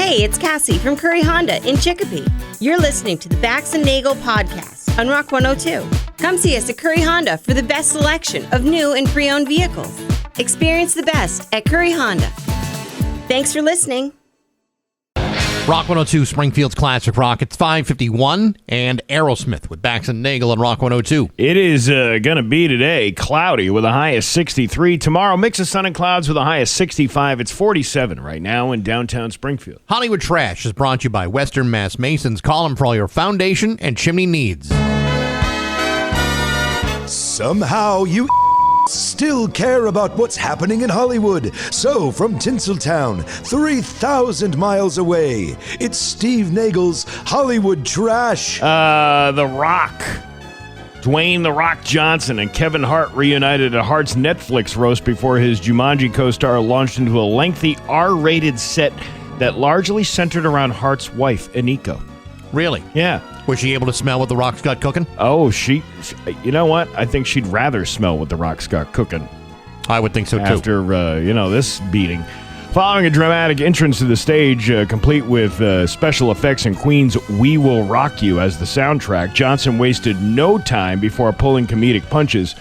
Hey, it's Cassie from Curry Honda in Chicopee. You're listening to the Bax and Nagle podcast on Rock 102. Come see us at Curry Honda for the best selection of new and pre-owned vehicles. Experience the best at Curry Honda. Thanks for listening. Rock 102, Springfield's Classic Rock. It's 5:51, and Aerosmith with Bax and Nagle on Rock 102. It is going to be today cloudy with a high of 63. Tomorrow, mix of sun and clouds with a high of 65. It's 47 right now in downtown Springfield. Hollywood Trash is brought to you by Western Mass Masons. Call them for all your foundation and chimney needs. Somehow you still care about what's happening in Hollywood. So, from Tinseltown, 3,000 miles away, it's Steve Nagle's Hollywood Trash. The Rock. Dwayne "The Rock" Johnson and Kevin Hart reunited at Hart's Netflix roast before his Jumanji co-star launched into a lengthy R-rated set that largely centered around Hart's wife, Eniko. Really? Yeah. Was she able to smell what The Rock's got cooking? Oh, you know what? I think she'd rather smell what The Rock's got cooking. I would think so, too. After, this beating. Following a dramatic entrance to the stage, complete with special effects and Queen's "We Will Rock You" as the soundtrack, Johnson wasted no time before pulling comedic punches.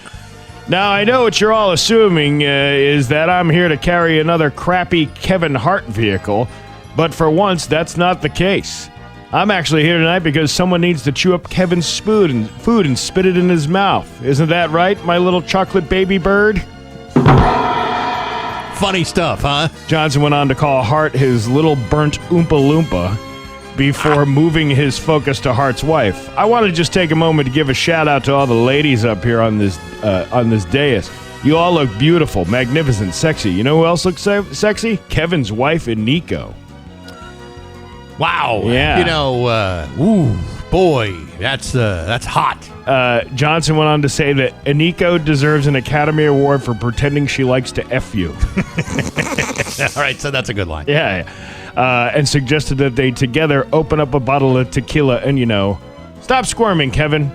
Now, I know what you're all assuming is that I'm here to carry another crappy Kevin Hart vehicle, but for once, that's not the case. I'm actually here tonight because someone needs to chew up Kevin's food and spit it in his mouth. Isn't that right, my little chocolate baby bird? Funny stuff, huh? Johnson went on to call Hart his little burnt Oompa Loompa before moving his focus to Hart's wife. I want to just take a moment to give a shout out to all the ladies up here on this dais. You all look beautiful, magnificent, sexy. You know who else looks sexy? Kevin's wife, Eniko. Wow. Yeah. You know, boy, that's hot. Johnson went on to say that Eniko deserves an Academy Award for pretending she likes to F you. All right, so that's a good line. Yeah. And suggested that they together open up a bottle of tequila and, stop squirming, Kevin.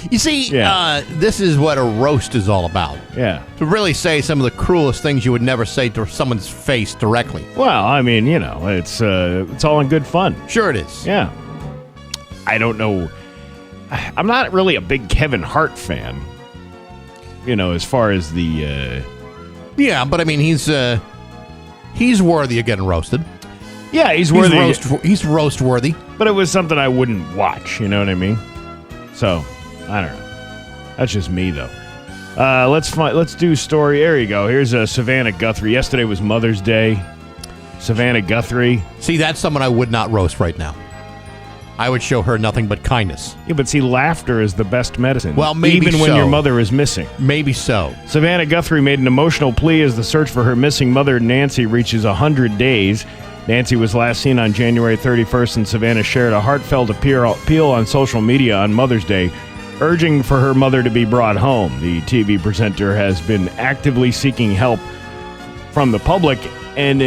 You see, this is what a roast is all about. Yeah. To really say some of the cruelest things you would never say to someone's face directly. Well, I mean, it's all in good fun. Sure it is. Yeah. I don't know. I'm not really a big Kevin Hart fan, as far as the... Yeah, but I mean, he's worthy of getting roasted. Yeah, he's worthy. He's roast worthy. But it was something I wouldn't watch, you know what I mean? So... I don't know. That's just me, though. Let's do story. There you go. Here's Savannah Guthrie. Yesterday was Mother's Day. Savannah Guthrie. See, that's someone I would not roast right now. I would show her nothing but kindness. Yeah, but see, laughter is the best medicine. Well, maybe even when your mother is missing. Maybe so. Savannah Guthrie made an emotional plea as the search for her missing mother, Nancy, reaches 100 days. Nancy was last seen on January 31st, and Savannah shared a heartfelt appeal on social media on Mother's Day, urging for her mother to be brought home. The TV presenter has been actively seeking help from the public and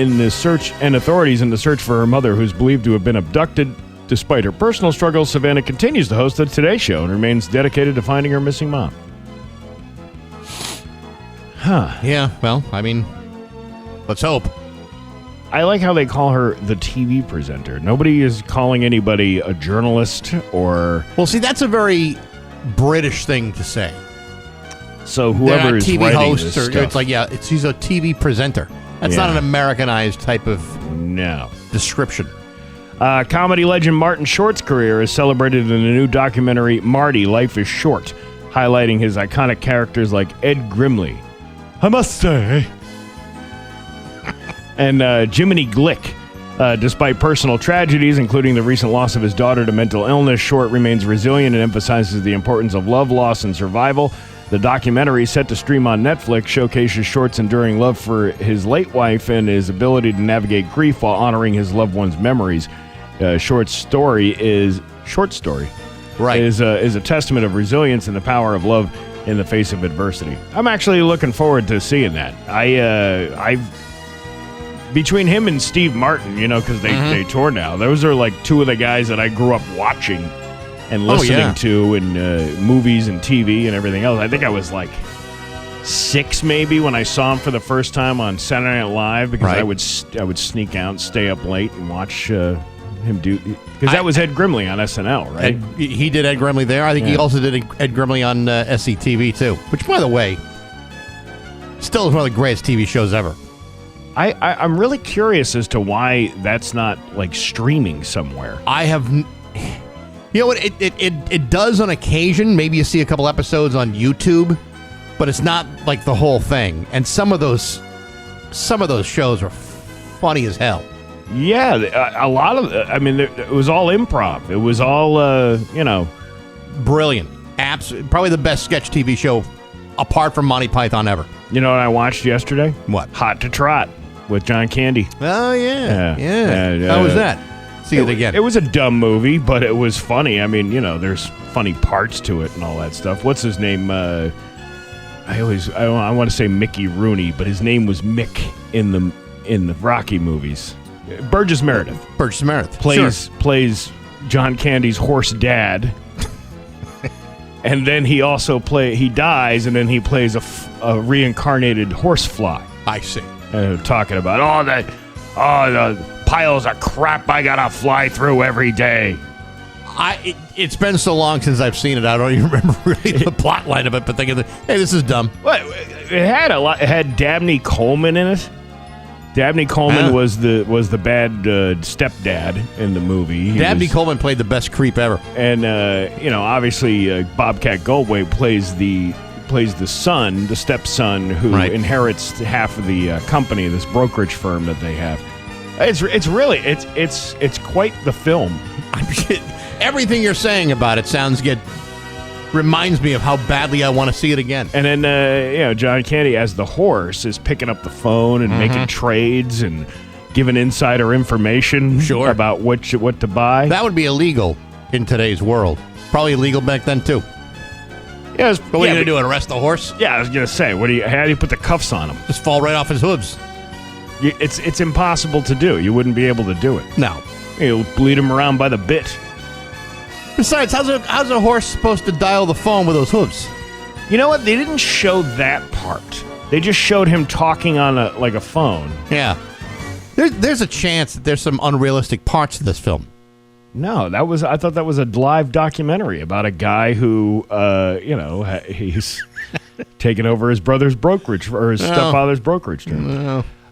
authorities in the search for her mother, who's believed to have been abducted. Despite her personal struggles, Savannah continues to host the Today Show and remains dedicated to finding her missing mom. Huh. Yeah, well, I mean, let's hope. I like how they call her the TV presenter. Nobody is calling anybody a journalist or... Well, see, that's a very British thing to say. So whoever is TV writing hosts this or stuff, it's like, she's a TV presenter. That's not an Americanized type of description. Comedy legend Martin Short's career is celebrated in the new documentary Marty, Life is Short, highlighting his iconic characters like Ed Grimley, I must say, and Jiminy Glick. Despite personal tragedies, including the recent loss of his daughter to mental illness, Short remains resilient and emphasizes the importance of love, loss, and survival. The documentary, set to stream on Netflix, showcases Short's enduring love for his late wife and his ability to navigate grief while honoring his loved one's memories. Short's story is a testament of resilience and the power of love in the face of adversity. I'm actually looking forward to seeing that. Between him and Steve Martin, because they tour now. Those are like two of the guys that I grew up watching and listening to in movies and TV and everything else. I think I was like 6 maybe when I saw him for the first time on Saturday Night Live because I would sneak out and stay up late and watch him do, because that was Ed Grimley on SNL, right? He did Ed Grimley there. I think he also did Ed Grimley on SCTV too, which, by the way, still is one of the greatest TV shows ever. I'm really curious as to why that's not like streaming somewhere. I have, you know what? It does on occasion. Maybe you see a couple episodes on YouTube, but it's not like the whole thing. And some of those shows are funny as hell. Yeah, a lot of. I mean, it was all improv. It was all, brilliant. Probably the best sketch TV show apart from Monty Python ever. You know what I watched yesterday? What? Hot to Trot with John Candy. Oh yeah. How was that? See it again. It was a dumb movie, but it was funny. I mean, there's funny parts to it and all that stuff. What's his name? I want to say Mickey Rooney, but his name was Mick in the Rocky movies. Burgess Meredith. Plays John Candy's horse dad. And then he also he dies, and then he plays a reincarnated horsefly. I see. Talking about the piles of crap I gotta fly through every day. It's been so long since I've seen it, I don't even remember really the plot line of it, but thinking, hey, this is dumb. Well, it had It had Dabney Coleman in it. Dabney Coleman was the bad stepdad in the movie. Dabney Coleman played the best creep ever. And obviously Bobcat Goldthwait plays the son, the stepson, who inherits half of the company, this brokerage firm that they have. It's quite the film. Everything you're saying about it sounds good. Reminds me of how badly I want to see it again. And then, John Candy as the horse is picking up the phone and making trades and giving insider information about what to buy. That would be illegal in today's world. Probably illegal back then, too. Yeah, but what are you going to do, arrest the horse? Yeah, I was going to say, how do you put the cuffs on him? Just fall right off his hooves. It's impossible to do. You wouldn't be able to do it. No. You'll bleed him around by the bit. Besides, how's a horse supposed to dial the phone with those hooves? You know what? They didn't show that part. They just showed him talking on a phone. Yeah. There's a chance that there's some unrealistic parts to this film. No, I thought that was a live documentary about a guy who, he's taking over his brother's brokerage or his stepfather's brokerage.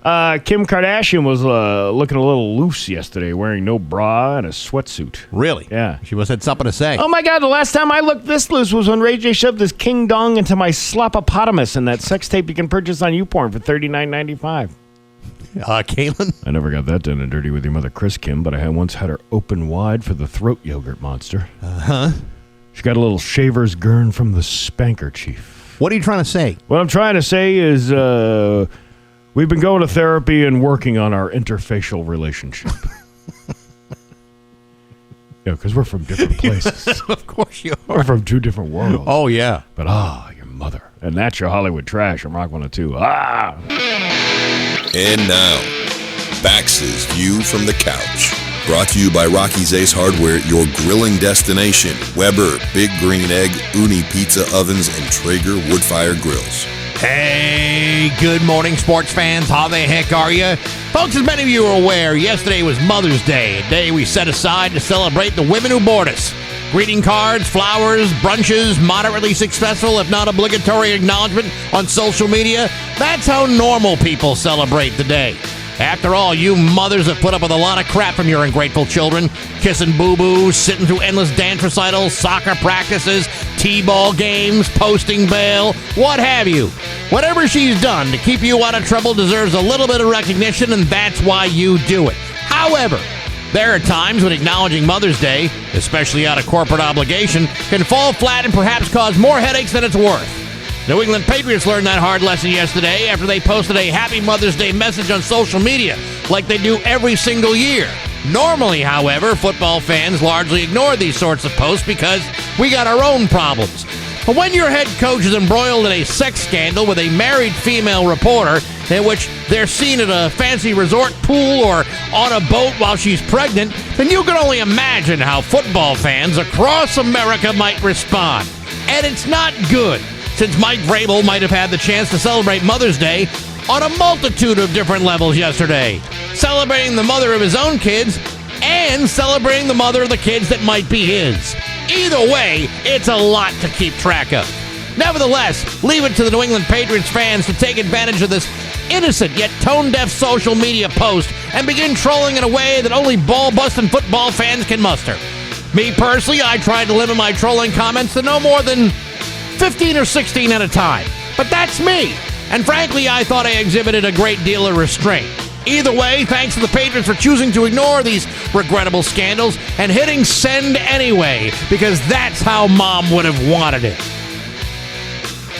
Kim Kardashian was looking a little loose yesterday, wearing no bra and a sweatsuit. Really? Yeah. She must have had something to say. Oh, my God. The last time I looked this loose was when Ray J shoved his king dong into my slopopotamus in that sex tape you can purchase on YouPorn for $39.95. Caitlin? I never got that done and dirty with your mother, Chris Kim, but I once had her open wide for the throat yogurt monster. Uh-huh. She got a little shaver's gurn from the spanker chief. What are you trying to say? What I'm trying to say is... we've been going to therapy and working on our interfacial relationship. Yeah, because we're from different places. Of course you are. We're from two different worlds. Oh, yeah. But, your mother. And that's your Hollywood trash on Rock 102. And now, Bax's View from the Couch. Brought to you by Rocky's Ace Hardware, your grilling destination. Weber, Big Green Egg, Uni Pizza Ovens, and Traeger Woodfire Grills. Hey, good morning, sports fans. How the heck are you? Folks, as many of you are aware, yesterday was Mother's Day, a day we set aside to celebrate the women who bore us. Greeting cards, flowers, brunches, moderately successful, if not obligatory acknowledgement on social media. That's how normal people celebrate the day. After all, you mothers have put up with a lot of crap from your ungrateful children. Kissing boo-boos, sitting through endless dance recitals, soccer practices, t-ball games, posting bail, what have you. Whatever she's done to keep you out of trouble deserves a little bit of recognition, and that's why you do it. However, there are times when acknowledging Mother's Day, especially out of corporate obligation, can fall flat and perhaps cause more headaches than it's worth. New England Patriots learned that hard lesson yesterday after they posted a Happy Mother's Day message on social media, like they do every single year. Normally, however, football fans largely ignore these sorts of posts because we got our own problems. But when your head coach is embroiled in a sex scandal with a married female reporter, in which they're seen at a fancy resort pool or on a boat while she's pregnant, then you can only imagine how football fans across America might respond. And it's not good. since Mike Vrabel might have had the chance to celebrate Mother's Day on a multitude of different levels yesterday, celebrating the mother of his own kids and celebrating the mother of the kids that might be his. Either way, it's a lot to keep track of. Nevertheless, leave it to the New England Patriots fans to take advantage of this innocent yet tone-deaf social media post and begin trolling in a way that only ball-busting football fans can muster. Me personally, I tried to limit my trolling comments to no more than 15 or 16 at a time. But that's me. And frankly, I thought I exhibited a great deal of restraint. Either way, thanks to the Patriots for choosing to ignore these regrettable scandals and hitting send anyway, because that's how Mom would have wanted it.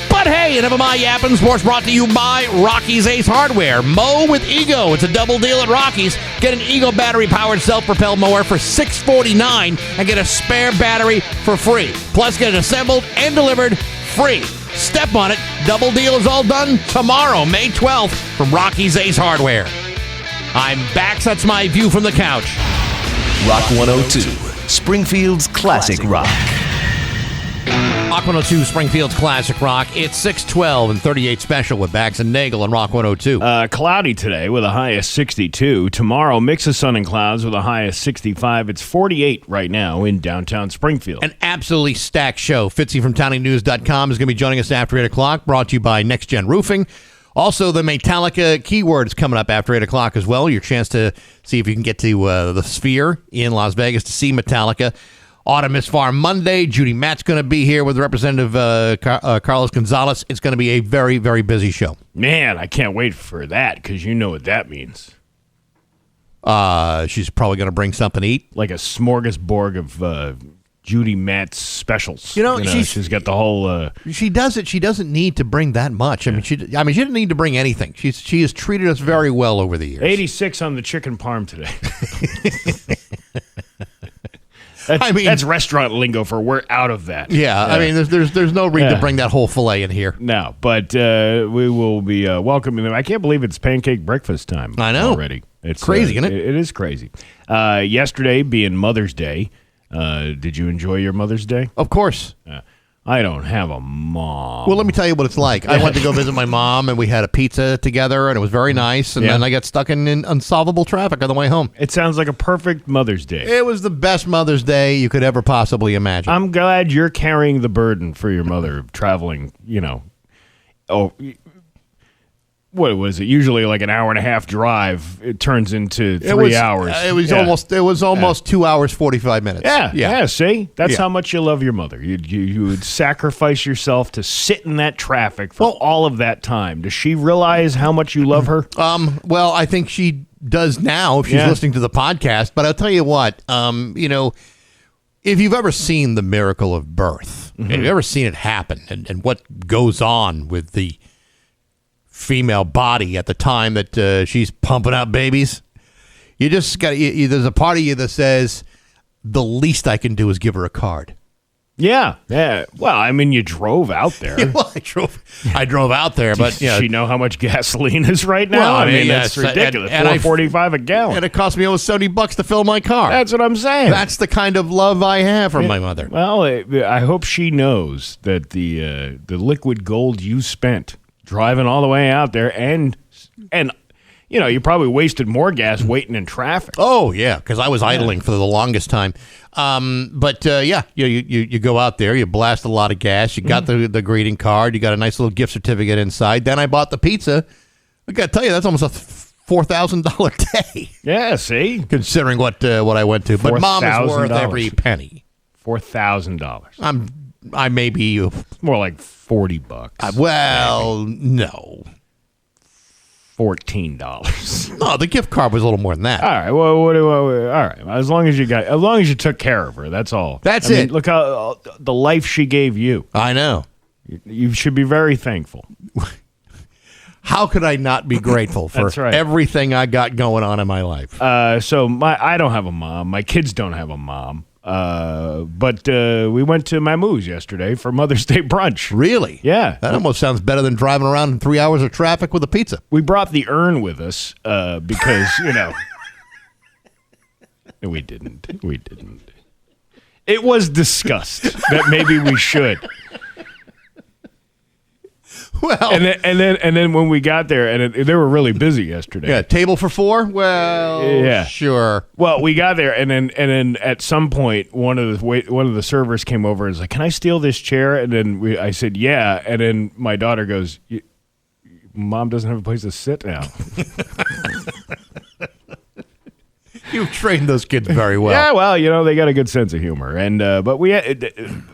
But hey, enough of my yapping. Sports brought to you by Rocky's Ace Hardware. Mow with Ego. It's a double deal at Rocky's. Get an Ego battery-powered self-propelled mower for $649 and get a spare battery for free. Plus, get it assembled and delivered free. Step on it. Double deal is all done tomorrow, May 12th, from Rocky's Ace Hardware. I'm Bax. That's my view from the couch. Rock 102, Springfield's classic rock. Rock 102, Springfield's classic rock. It's 6:12 and 38 special with Bax and Nagle on Rock 102. Cloudy today with a high of 62. Tomorrow, mix of sun and clouds with a high of 65. It's 48 right now in downtown Springfield. An absolutely stacked show. Fitzy from TowningNews.com is going to be joining us after 8 o'clock, brought to you by Next Gen Roofing. Also, the Metallica keywords coming up after 8 o'clock as well. Your chance to see if you can get to the Sphere in Las Vegas to see Metallica. Autumn is Far Monday. Judy Matt's going to be here with Representative Carlos Gonzalez. It's going to be a very, very busy show. Man, I can't wait for that because you know what that means. She's probably going to bring something to eat. Like a smorgasbord of Judy Matt's specials. She's got the whole... She does it. She doesn't need to bring that much. Yeah. She didn't need to bring anything. She has treated us very well over the years. 86 on the chicken parm today. That's restaurant lingo for we're out of that. Yeah, there's no reason to bring that whole filet in here. No, but we will be welcoming them. I can't believe it's pancake breakfast time. I know already. It's crazy, isn't it? It is crazy. Yesterday being Mother's Day, did you enjoy your Mother's Day? Of course. I don't have a mom. Well, let me tell you what it's like. I went to go visit my mom, and we had a pizza together, and it was very nice. And then I got stuck in unsolvable traffic on the way home. It sounds like a perfect Mother's Day. It was the best Mother's Day you could ever possibly imagine. I'm glad you're carrying the burden for your mother traveling, what was it? Usually like an hour and a half drive. It turns into 3 hours. It was almost 2 hours, 45 minutes. Yeah. See, that's how much you love your mother. You would sacrifice yourself to sit in that traffic for all of that time. Does she realize how much you love her? Well, I think she does now if she's listening to the podcast. But I'll tell you what, if you've ever seen the miracle of birth, if you've ever seen it happen, and what goes on with the female body at the time that she's pumping out babies, you just got. There's a part of you that says the least I can do is give her a card. Yeah. Well, you drove out there. Well, I drove out there, but does she know how much gasoline is right now? Well, that's ridiculous. $4.45 a gallon, and it cost me almost $70 to fill my car. That's what I'm saying. That's the kind of love I have for my mother. Well, I hope she knows that the liquid gold you spent driving all the way out there, and you probably wasted more gas waiting in traffic. Oh yeah, because I was idling for the longest time. But you go out there, you blast a lot of gas. You got the greeting card. You got a nice little gift certificate inside. Then I bought the pizza. I got to tell you, that's almost a $4,000 day. Yeah, see, considering what I went to, but Mom is worth every penny. $4,000. I may be more like $40. Well, no. $14. No, the gift card was a little more than that. All right. Well, all right. As long as you took care of her, that's all. That's it. Look how the life she gave you. I know. You should be very thankful. How could I not be grateful for everything I got going on in my life? I don't have a mom. My kids don't have a mom. But we went to Mamou's yesterday for Mother's Day brunch. Really? Yeah. That almost sounds better than driving around in 3 hours of traffic with a pizza. We brought the urn with us because, we didn't. It was discussed that maybe we should. Well, and then when we got there, and they were really busy yesterday. yeah, table for 4. Well, Yeah. sure. Well, we got there, and then at some point, one of the servers came over and was like, "Can I steal this chair?" And then I said, "Yeah." And then my daughter goes, "Mom doesn't have a place to sit now." You've trained those kids very well. Yeah, well, they got a good sense of humor, and but we had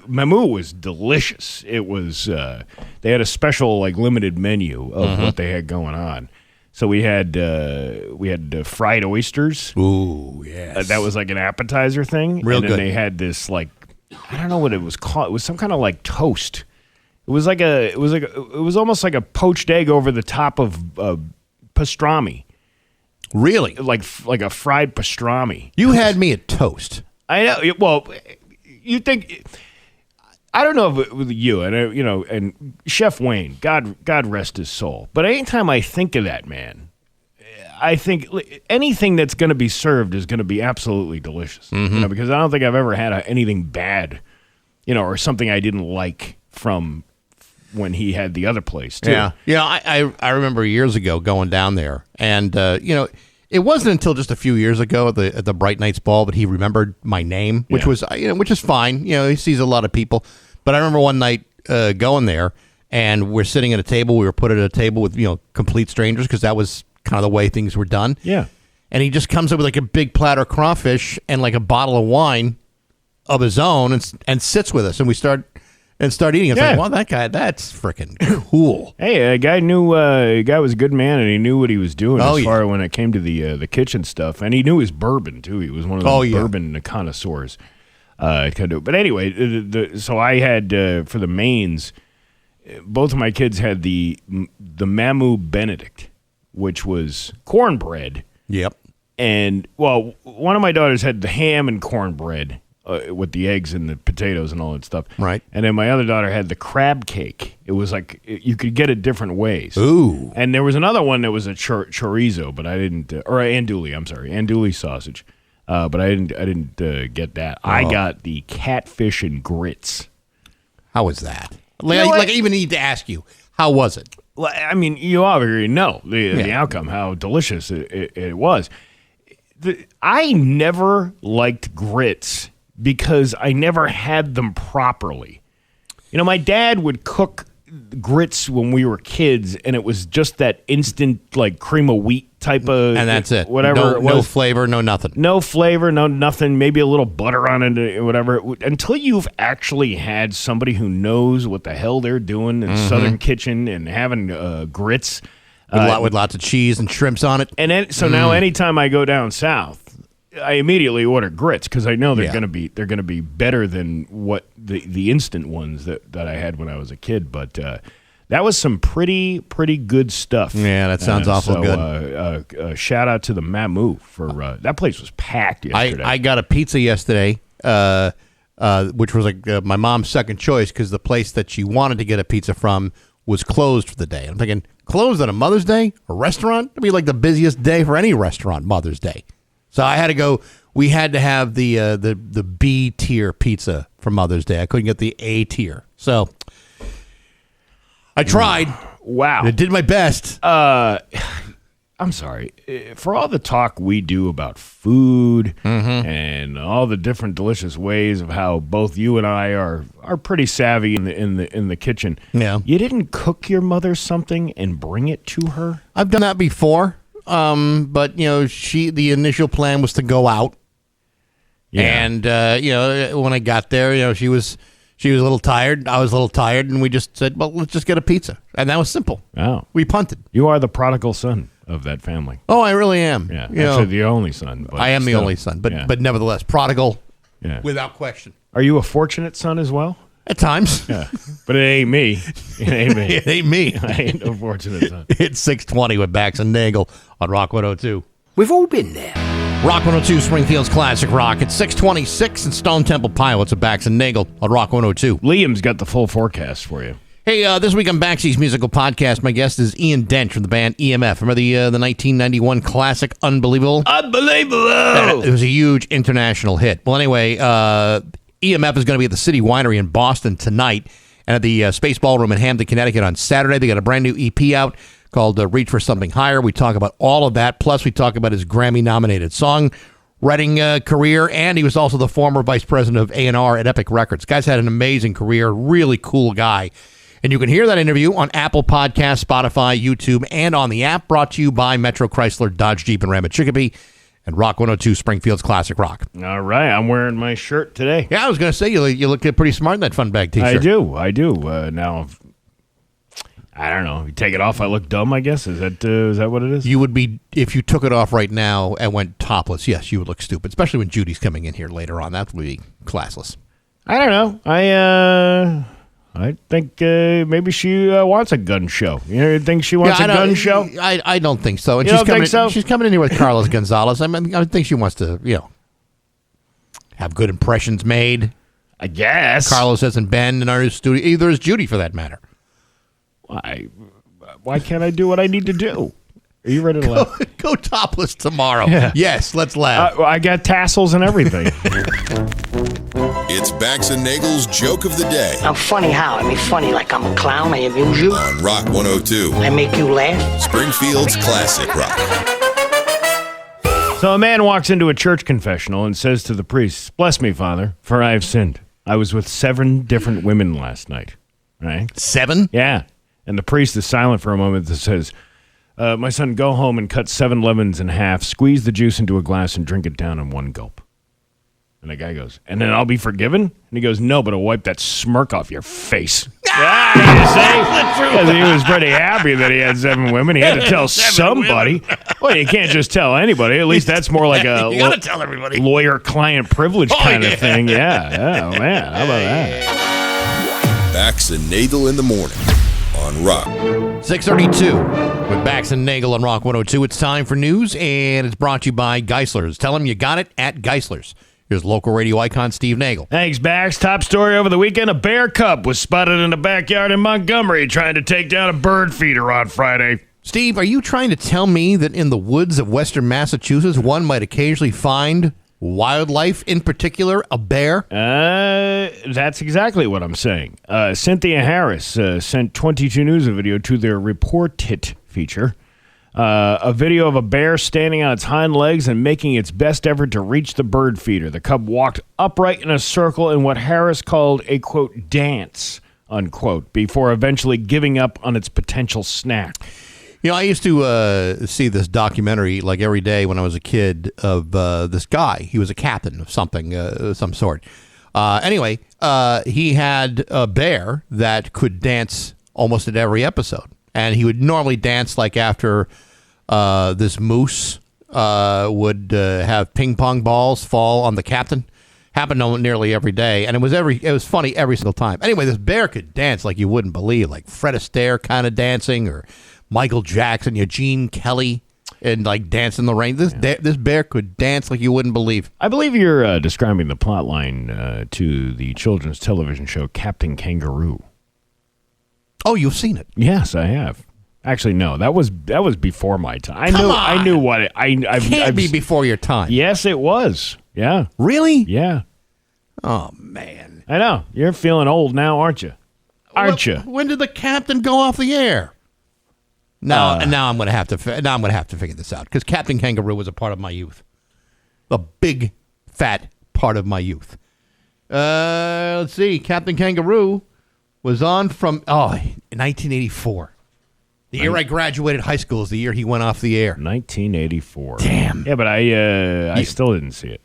Mamu was delicious. It was they had a special limited menu of what they had going on. So we had fried oysters. Ooh, yes. That was like an appetizer thing. Real and then good. They had this I don't know what it was called. It was some kind of toast. It was it was almost like a poached egg over the top of pastrami. Really? Like a fried pastrami. You had me at toast. I know. Well, you think I don't know if it was you and and Chef Wayne, God rest his soul. But anytime I think of that man, I think anything that's going to be served is going to be absolutely delicious. Because I don't think I've ever had anything bad, or something I didn't like from when he had the other place too. Yeah. I remember years ago going down there, and it wasn't until just a few years ago at the Bright Nights Ball that he remembered my name, which was which is fine. He sees a lot of people, but I remember one night going there, and we're sitting at a table. We were put at a table with complete strangers because that was kind of the way things were done. Yeah. And he just comes up with a big platter of crawfish and a bottle of wine of his own, and sits with us, and we start eating. It's like, well, that guy, that's freaking cool. Hey, a guy was a good man, and he knew what he was doing Oh, as far when it came to the kitchen stuff, and he knew his bourbon too. He was one of those bourbon connoisseurs. But anyway, so I had for the mains, both of my kids had the Mamu Benedict, which was cornbread. Yep. And one of my daughters had the ham and cornbread. With the eggs and the potatoes and all that stuff. Right. And then my other daughter had the crab cake. It was you could get it different ways. Ooh. And there was another one that was a chorizo, but I didn't, or andouille, I'm sorry, andouille sausage. But I didn't get that. Oh. I got the catfish and grits. How was that? I even need to ask you, how was it? Well, I mean, you already know the outcome, how delicious it was. I never liked grits because I never had them properly. My dad would cook grits when we were kids, and it was just that instant, cream of wheat type of... And that's it. Whatever. No flavor, no nothing. No flavor, no nothing, maybe a little butter on it, whatever. Until you've actually had somebody who knows what the hell they're doing in Southern Kitchen and having grits... With lots of cheese and shrimps on it. And then, now anytime I go down south, I immediately order grits because I know they're going to be better than what the instant ones that I had when I was a kid. But that was some pretty good stuff. Yeah, that sounds awful good. Shout out to the Mamu for that place was packed yesterday. I got a pizza yesterday, which was my mom's second choice because the place that she wanted to get a pizza from was closed for the day. I'm thinking, closed on a Mother's Day? A restaurant? It'd be like the busiest day for any restaurant, Mother's Day. So I had to go. We had to have the B tier pizza for Mother's Day. I couldn't get the A tier. So I tried. Wow. I did my best. I'm sorry. For all the talk we do about food and all the different delicious ways of how both you and I are pretty savvy in the kitchen. Yeah. You didn't cook your mother something and bring it to her? I've done that before. But the initial plan was to go out. Yeah. And when I got there, she was a little tired. I was a little tired, and we just said, well, let's just get a pizza. And that was simple. Oh. We punted. You are the prodigal son of that family. Oh, I really am. Yeah. Actually, the only son. But I am still. the only son, but nevertheless, prodigal without question. Are you a fortunate son as well? At times. Yeah. But it ain't me. It ain't me. It ain't me. I ain't no fortunate son. It's 6:20 with Bax and Nagle on Rock 102. We've all been there. Rock 102, Springfield's Classic Rock. It's 6:26 and Stone Temple Pilots of Bax and Nagle on Rock 102. Liam's got the full forecast for you. Hey, this week on Baxy's Musical Podcast, my guest is Ian Dench from the band EMF. Remember the 1991 classic Unbelievable? Unbelievable! It was a huge international hit. Well, anyway, EMF is going to be at the City Winery in Boston tonight, and at the Space Ballroom in Hampton, Connecticut on Saturday. They got a brand new EP out called Reach for Something Higher. We talk about all of that. Plus, we talk about his Grammy-nominated songwriting career, and he was also the former vice president of A&R at Epic Records. Guy's had an amazing career, really cool guy. And you can hear that interview on Apple Podcasts, Spotify, YouTube, and on the app, brought to you by Metro Chrysler, Dodge, Jeep, and Ram at Chicopee, and Rock 102, Springfield's Classic Rock. All right, I'm wearing my shirt today. Yeah, I was going to say, you look pretty smart in that Fun Bag T-shirt. I do. Now, I don't know. You take it off, I look dumb, I guess? Is that what it is? You would be, if you took it off right now and went topless, yes, you would look stupid, especially when Judy's coming in here later on. That would be classless. I don't know. I think maybe she wants a gun show. You think she wants a gun show? I don't think so. And You don't think so? She's coming in here with Carlos Gonzalez. I think she wants to, have good impressions made. I guess. Carlos hasn't been in our studio. Either is Judy, for that matter. Why can't I do what I need to do? Are you ready to laugh? Go topless tomorrow. Yeah. Yes, let's laugh. I got tassels and everything. It's Bax and Nagle's Joke of the Day I'm funny how? I mean, funny like I'm a clown, I amuse you, on Rock 102, I make you laugh. Springfield's Classic Rock. So a man walks into a church confessional and says to the priest, "Bless me, Father, for I have sinned. I was with 7 different women last night." Right? 7? Yeah. And the priest is silent for a moment and says, "My son, go home and cut 7 lemons in half, squeeze the juice into a glass, and drink it down in one gulp." And the guy goes, "And then I'll be forgiven?" And he goes, "No, but I'll wipe that smirk off your face." You see? 'Cause he was pretty happy that he had 7 women. He had to tell somebody. Well, you can't just tell anybody. At least that's more like a You gotta tell everybody. lawyer-client privilege kind yeah. of thing. Yeah, man. How about that? Bax and Nagle in the morning on Rock. 6:32 with Bax and Nagle on Rock 102. It's time for news, and it's brought to you by Geisler's. Tell them you got it at Geisler's. Here's local radio icon Steve Nagle. Thanks, Bax. Top story over the weekend. A bear cub was spotted in the backyard in Montgomery trying to take down a bird feeder on Friday. Steve, are you trying to tell me that in the woods of western Massachusetts, one might occasionally find wildlife, in particular a bear? That's exactly what I'm saying. Cynthia Harris sent 22 News a video to their Report It feature. A video of a bear standing on its hind legs and making its best effort to reach the bird feeder. The cub walked upright in a circle in what Harris called a, quote, dance, unquote, before eventually giving up on its potential snack. I used to see this documentary like every day when I was a kid of this guy. He was a captain of something, some sort. Anyway, he had a bear that could dance almost at every episode. And he would normally dance like after this moose would have ping pong balls fall on the captain. Happened nearly every day, and it was funny every single time. Anyway, this bear could dance like you wouldn't believe, like Fred Astaire kind of dancing, or Michael Jackson, Eugene Kelly, and like Dance in the Rain. This bear could dance like you wouldn't believe. I believe you're describing the plot line to the children's television show Captain Kangaroo. Oh, you've seen it? Yes, I have. Actually, no. That was before my time. I knew what it. Can't be before your time. Yes, it was. Yeah. Really? Yeah. Oh man. I know. You're feeling old now, aren't you? Aren't you? When did the captain go off the air? Now I'm going to have to figure this out, because Captain Kangaroo was a part of my youth, a big fat part of my youth. Let's see. Captain Kangaroo was on from 1984. The year I graduated high school is the year he went off the air. 1984. Damn. Yeah, but I still didn't see it.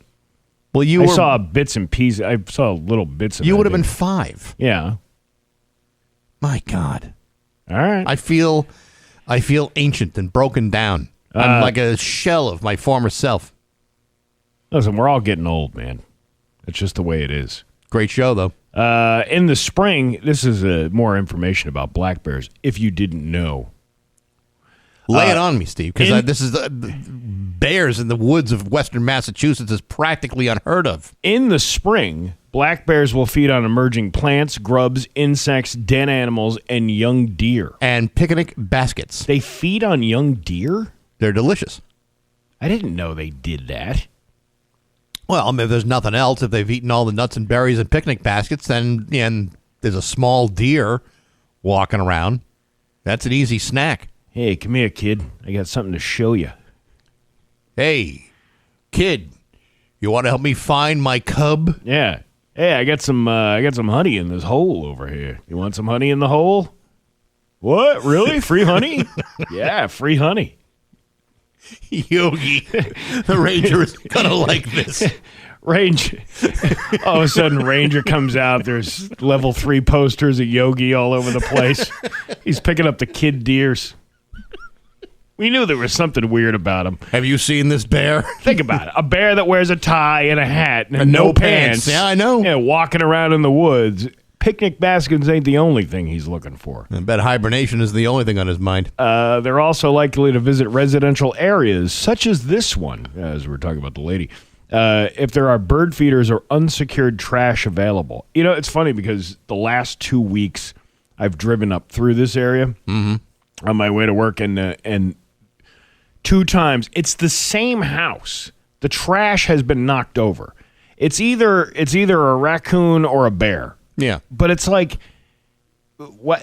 Well, I saw bits and pieces. I saw little bits of it. You would have been 5. Yeah. My God. All right. I feel ancient and broken down. I'm like a shell of my former self. Listen, we're all getting old, man. It's just the way it is. Great show, though. In the spring, this is more information about black bears, if you didn't know. Lay it on me, Steve, because this is the bears in the woods of western Massachusetts is practically unheard of. In the spring, black bears will feed on emerging plants, grubs, insects, den animals, and young deer. And picnic baskets. They feed on young deer? They're delicious. I didn't know they did that. Well, if there's nothing else, if they've eaten all the nuts and berries and picnic baskets, then there's a small deer walking around, that's an easy snack. Hey, come here, kid. I got something to show you. Hey, kid, you want to help me find my cub? Yeah. Hey, I got some honey in this hole over here. You want some honey in the hole? What? Really? Free honey? Yeah, free honey. Yogi, the ranger is gonna like this. Ranger. All of a sudden, Ranger comes out. There's level 3 posters of Yogi all over the place. He's picking up the kid deers. We knew there was something weird about him. Have you seen this bear? Think about it. A bear that wears a tie and a hat and no pants. Yeah, I know. Yeah, walking around in the woods. Picnic baskets ain't the only thing he's looking for. I bet hibernation is the only thing on his mind. They're also likely to visit residential areas, such as this one, as we're talking about the lady, if there are bird feeders or unsecured trash available. You know, it's funny because the last 2 weeks I've driven up through this area on my way to work, and 2 times it's the same house. The trash has been knocked over. It's either a raccoon or a bear. Yeah, but it's like, what?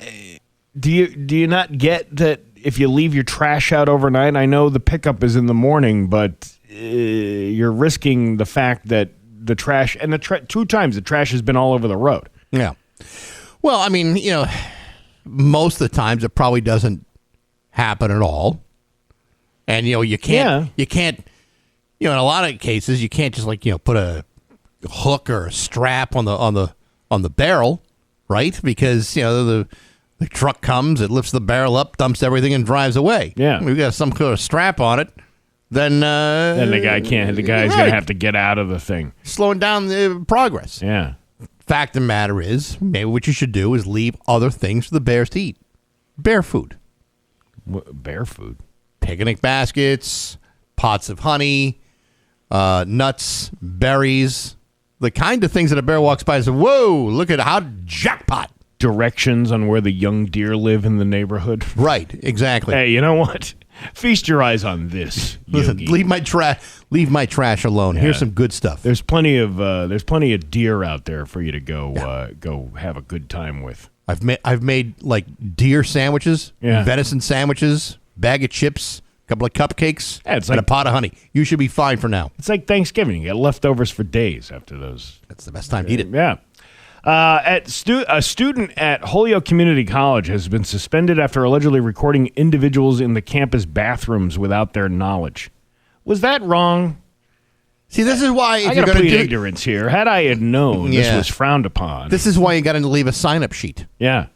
Do you not get that if you leave your trash out overnight? I know the pickup is in the morning, but you're risking the fact that the trash, and 2 times the trash has been all over the road. Yeah. Well, I mean, you know, most of the times it probably doesn't happen at all, and you know you can't, in a lot of cases you can't just put a hook or a strap on the barrel, right? Because the truck comes, it lifts the barrel up, dumps everything, and drives away. Yeah, we've got some kind of strap on it. Then the guy can't. The guy's gonna have to get out of the thing, slowing down the progress. Yeah. Fact of the matter is, maybe what you should do is leave other things for the bears to eat. Bear food. Bear food. Picnic baskets, pots of honey, nuts, berries. The kind of things that a bear walks by and says, whoa, look at how jackpot. Directions on where the young deer live in the neighborhood. Right, exactly. Hey, you know what? Feast your eyes on this. Listen, leave my trash alone. Yeah. Here's some good stuff. There's plenty of deer out there for you to go have a good time with. I've made like deer sandwiches, venison sandwiches, bag of chips, a couple of cupcakes, and a pot of honey. You should be fine for now. It's like Thanksgiving. You get leftovers for days after those. That's the best time to eat it. Yeah. A student at Holyoke Community College has been suspended after allegedly recording individuals in the campus bathrooms without their knowledge. Was that wrong? See, this is why I got to plead ignorance here. Had I had known this was frowned upon. This is why you got to leave a sign-up sheet. Yeah.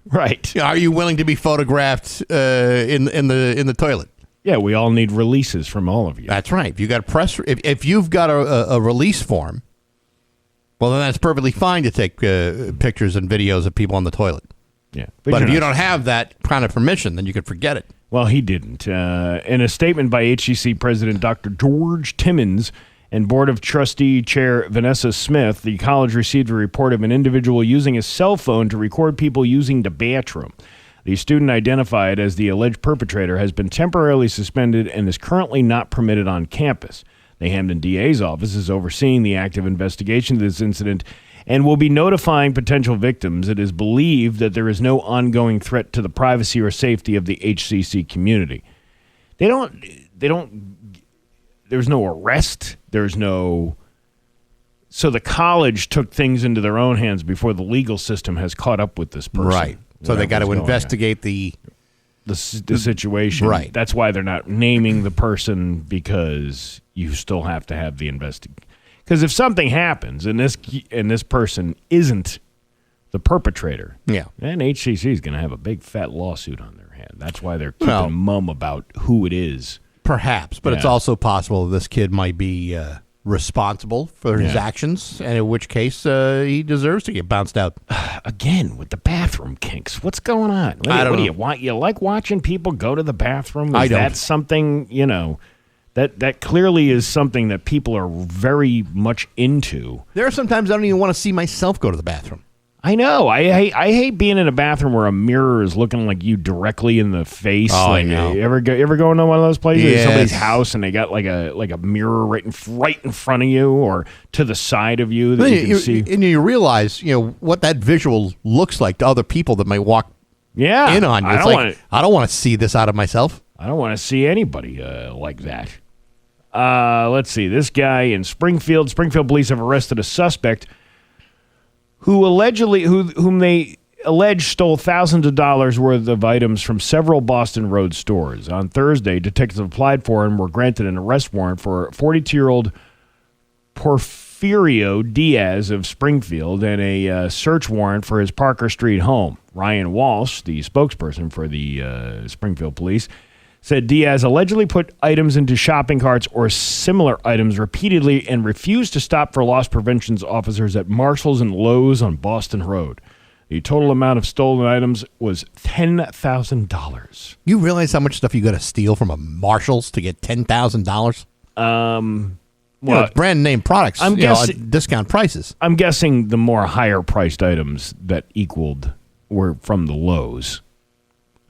Right. Are you willing to be photographed in the toilet? Yeah, we all need releases from all of you. That's right. If you got if you've got a release form, well, then that's perfectly fine to take pictures and videos of people on the toilet. Yeah, but if you don't have that kind of permission, then you can forget it. Well, he didn't. In a statement by HCC President Dr. George Timmons and Board of Trustee Chair Vanessa Smith, the college received a report of an individual using a cell phone to record people using the bathroom. The student, identified as the alleged perpetrator, has been temporarily suspended and is currently not permitted on campus. The Hamden DA's office is overseeing the active investigation of this incident and will be notifying potential victims. It is believed that there is no ongoing threat to the privacy or safety of the HCC community. There's no arrest. So the college took things into their own hands before the legal system has caught up with this person. Right. So they got to investigate the situation. Right. That's why they're not naming the person, because you still have to have the investigation. Because if something happens and this person isn't the perpetrator, then HCC is going to have a big fat lawsuit on their hand. That's why they're keeping mum about who it is. Perhaps, but it's also possible this kid might be responsible for his actions, and in which case he deserves to get bounced out. Again, with the bathroom kinks, what's going on? What do you want? You like watching people go to the bathroom? Is that something, that clearly is something that people are very much into? There are sometimes I don't even want to see myself go to the bathroom. I know. I hate being in a bathroom where a mirror is looking like you directly in the face. Oh, like, I know. You ever go into one of those places? Yes. Somebody's house and they got like a mirror right in front of you or to the side of you that you can see. And you realize, what that visual looks like to other people that might walk in on you. I don't want to see this out of myself. I don't want to see anybody like that. Let's see. This guy in Springfield police have arrested a suspect whom they allege stole thousands of dollars worth of items from several Boston Road stores. On Thursday, detectives applied for and were granted an arrest warrant for 42-year-old Porfirio Diaz of Springfield and a search warrant for his Parker Street home. Ryan Walsh, the spokesperson for the Springfield police, said Diaz allegedly put items into shopping carts or similar items repeatedly and refused to stop for loss prevention officers at Marshall's and Lowe's on Boston Road. The total amount of stolen items was $10,000. You realize how much stuff you got to steal from a Marshall's to get $10,000? It's brand name products. I'm guessing at discount prices. I'm guessing the more higher priced items that equaled were from the Lowe's.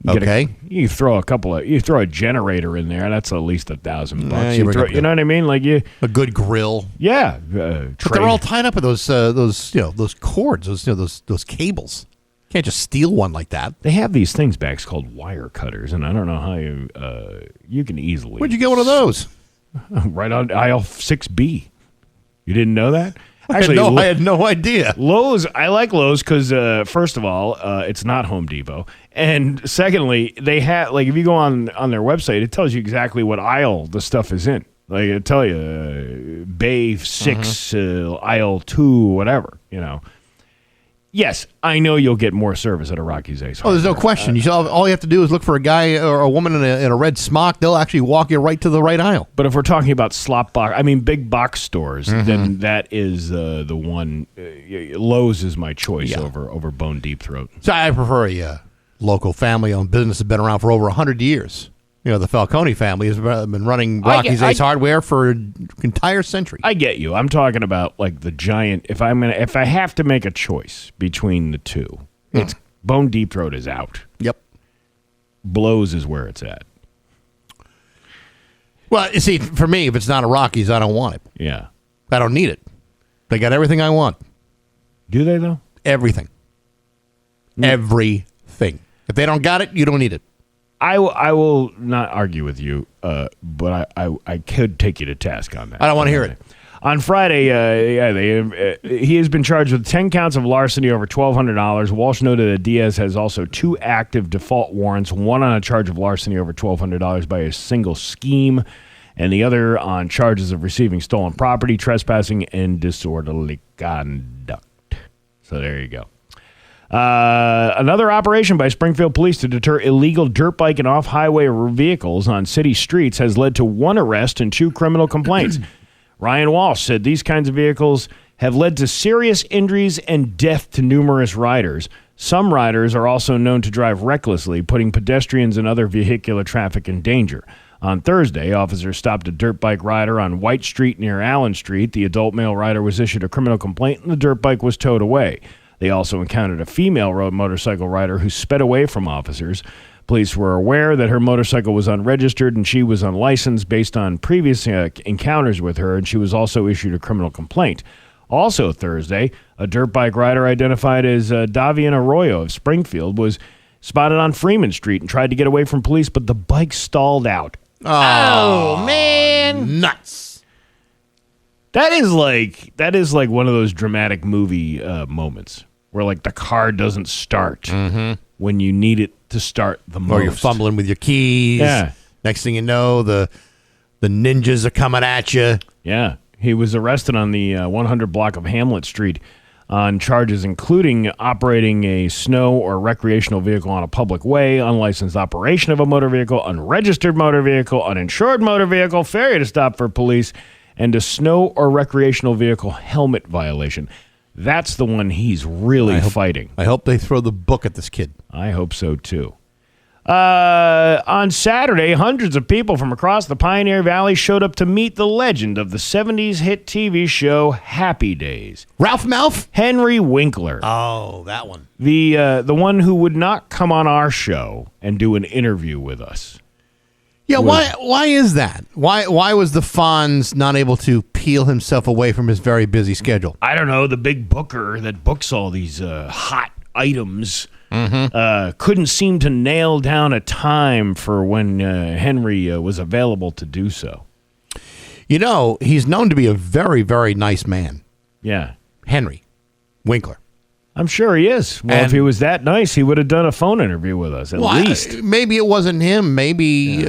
You throw a generator in there. That's at least $1,000. You know what I mean? Like a good grill. Yeah, but they're all tied up with those cords, those cables. Can't just steal one like that. They have these things back called wire cutters, and I don't know how you can easily. Where'd you get one of those? Right on aisle 6B. You didn't know that? Actually, I had no idea. Lowe's, I like Lowe's because, first of all, it's not Home Depot. And secondly, they have, like, if you go on their website, it tells you exactly what aisle the stuff is in. Like, it'll tell you, Bay 6, aisle 2, whatever, Yes, I know you'll get more service at a Rocky's Ace. Oh, there's no question. All you have to do is look for a guy or a woman in a red smock. They'll actually walk you right to the right aisle. But if we're talking about big box stores, then that is the one. Lowe's is my choice over Bone Deep Throat. So I prefer a local family-owned business that's been around for over 100 years. The Falcone family has been running Rocky's Ace Hardware for an entire century. I get you. I'm talking about like the giant. If I have to make a choice between the two, it's Bone Deep Throat is out. Yep. Blows is where it's at. Well, you see, for me, if it's not a Rocky's, I don't want it. Yeah. I don't need it. They got everything I want. Do they though? Everything. Everything. If they don't got it, you don't need it. I will not argue with you, but I could take you to task on that. I don't want to hear it. On Friday, he has been charged with 10 counts of larceny over $1,200. Walsh noted that Diaz has also 2 active default warrants, one on a charge of larceny over $1,200 by a single scheme, and the other on charges of receiving stolen property, trespassing, and disorderly conduct. So there you go. Another operation by Springfield Police to deter illegal dirt bike and off-highway vehicles on city streets has led to 1 arrest and 2 criminal complaints. Ryan Walsh said these kinds of vehicles have led to serious injuries and death to numerous riders. Some riders are also known to drive recklessly, putting pedestrians and other vehicular traffic in danger. On Thursday, officers stopped a dirt bike rider on White Street near Allen Street. The adult male rider was issued a criminal complaint and the dirt bike was towed away. They also encountered a female motorcycle rider who sped away from officers. Police were aware that her motorcycle was unregistered and she was unlicensed based on previous encounters with her, and she was also issued a criminal complaint. Also Thursday, a dirt bike rider identified as Davian Arroyo of Springfield was spotted on Freeman Street and tried to get away from police, but the bike stalled out. Oh man. Nuts. That is like one of those dramatic movie moments where like the car doesn't start when you need it to start the most. Or you're fumbling with your keys. Yeah. Next thing you know, the ninjas are coming at you. Yeah. He was arrested on the 100 block of Hamlet Street on charges including operating a snow or recreational vehicle on a public way, unlicensed operation of a motor vehicle, unregistered motor vehicle, uninsured motor vehicle, failure to stop for police, and a snow or recreational vehicle helmet violation. That's the one he's really fighting. I hope they throw the book at this kid. I hope so, too. On Saturday, hundreds of people from across the Pioneer Valley showed up to meet the legend of the 70s hit TV show Happy Days. Ralph Malph? Henry Winkler. Oh, that one. The one who would not come on our show and do an interview with us. Yeah, why is that? Why was the Fonz not able to peel himself away from his very busy schedule? I don't know, the big booker that books all these hot items couldn't seem to nail down a time for when Henry was available to do so. You know, he's known to be a very, very nice man. Yeah. Henry Winkler. I'm sure he is. Well, if he was that nice, he would have done a phone interview with us, at least. Maybe it wasn't him. Maybe,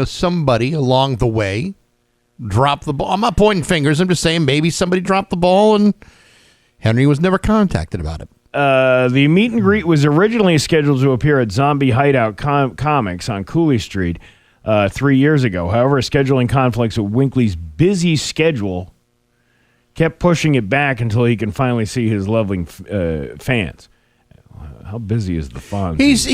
somebody along the way dropped the ball. I'm not pointing fingers. I'm just saying maybe somebody dropped the ball and Henry was never contacted about it. The meet and greet was originally scheduled to appear at Zombie Hideout Comics on Cooley Street 3 years ago. However, scheduling conflicts with Winkley's busy schedule kept pushing it back until he can finally see his lovely fans. How busy is the Fonz? He's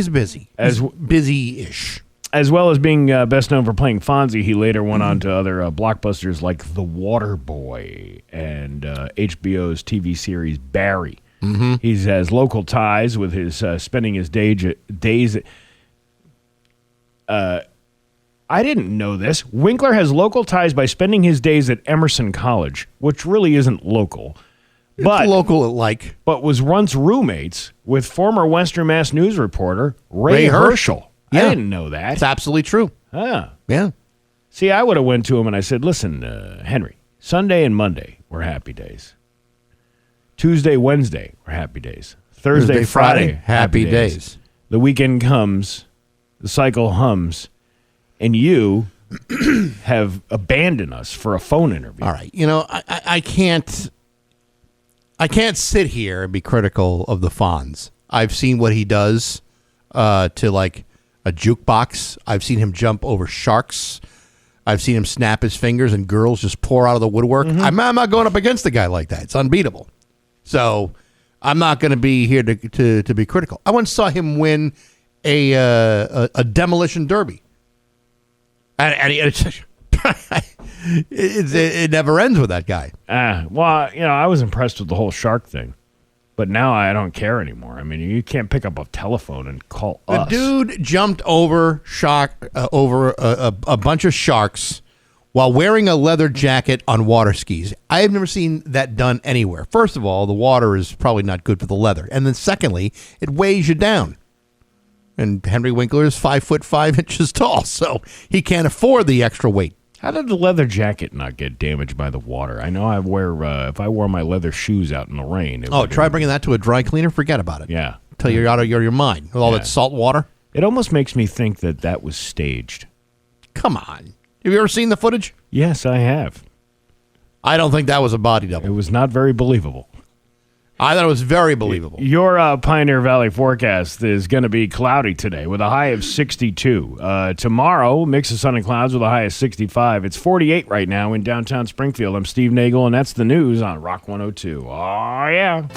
busy. He's busy-ish. As well as being best known for playing Fonzie, he later went on to other blockbusters like The Water Boy and HBO's TV series Barry. Mm-hmm. He has local ties with his spending his days. I didn't know this. Winkler has local ties by spending his days at Emerson College, which really isn't local. But local, but was once roommates with former Western Mass News reporter Ray Herschel. Yeah. I didn't know that. It's absolutely true. Yeah. See, I would have went to him and I said, listen, Henry, Sunday and Monday were happy days. Tuesday, Wednesday were happy days. Thursday, Friday, happy days. The weekend comes, the cycle hums, and you have abandoned us for a phone interview. All right. You know, I can't sit here and be critical of the Fonz. I've seen what he does to like a jukebox. I've seen him jump over sharks. I've seen him snap his fingers and girls just pour out of the woodwork. I'm not going up against a guy like that. It's unbeatable. So I'm not going to be here to be critical. I once saw him win a demolition derby. And it never ends with that guy. Well, I was impressed with the whole shark thing. But now I don't care anymore. I mean, you can't pick up a telephone and call us. The dude jumped over a bunch of sharks while wearing a leather jacket on water skis. I have never seen that done anywhere. First of all, the water is probably not good for the leather. And then secondly, it weighs you down. And Henry Winkler is 5'5" tall, so he can't afford the extra weight. How did the leather jacket not get damaged by the water? I know if I wore my leather shoes out in the rain. Try bringing that to a dry cleaner. Forget about it. Yeah. Until you're out of your mind with all that salt water. It almost makes me think that was staged. Come on. Have you ever seen the footage? Yes, I have. I don't think that was a body double. It was not very believable. I thought it was very believable. Your Pioneer Valley forecast is going to be cloudy today with a high of 62. Tomorrow, mix of sun and clouds with a high of 65. It's 48 right now in downtown Springfield. I'm Steve Nagle, and that's the news on Rock 102. Oh, yeah.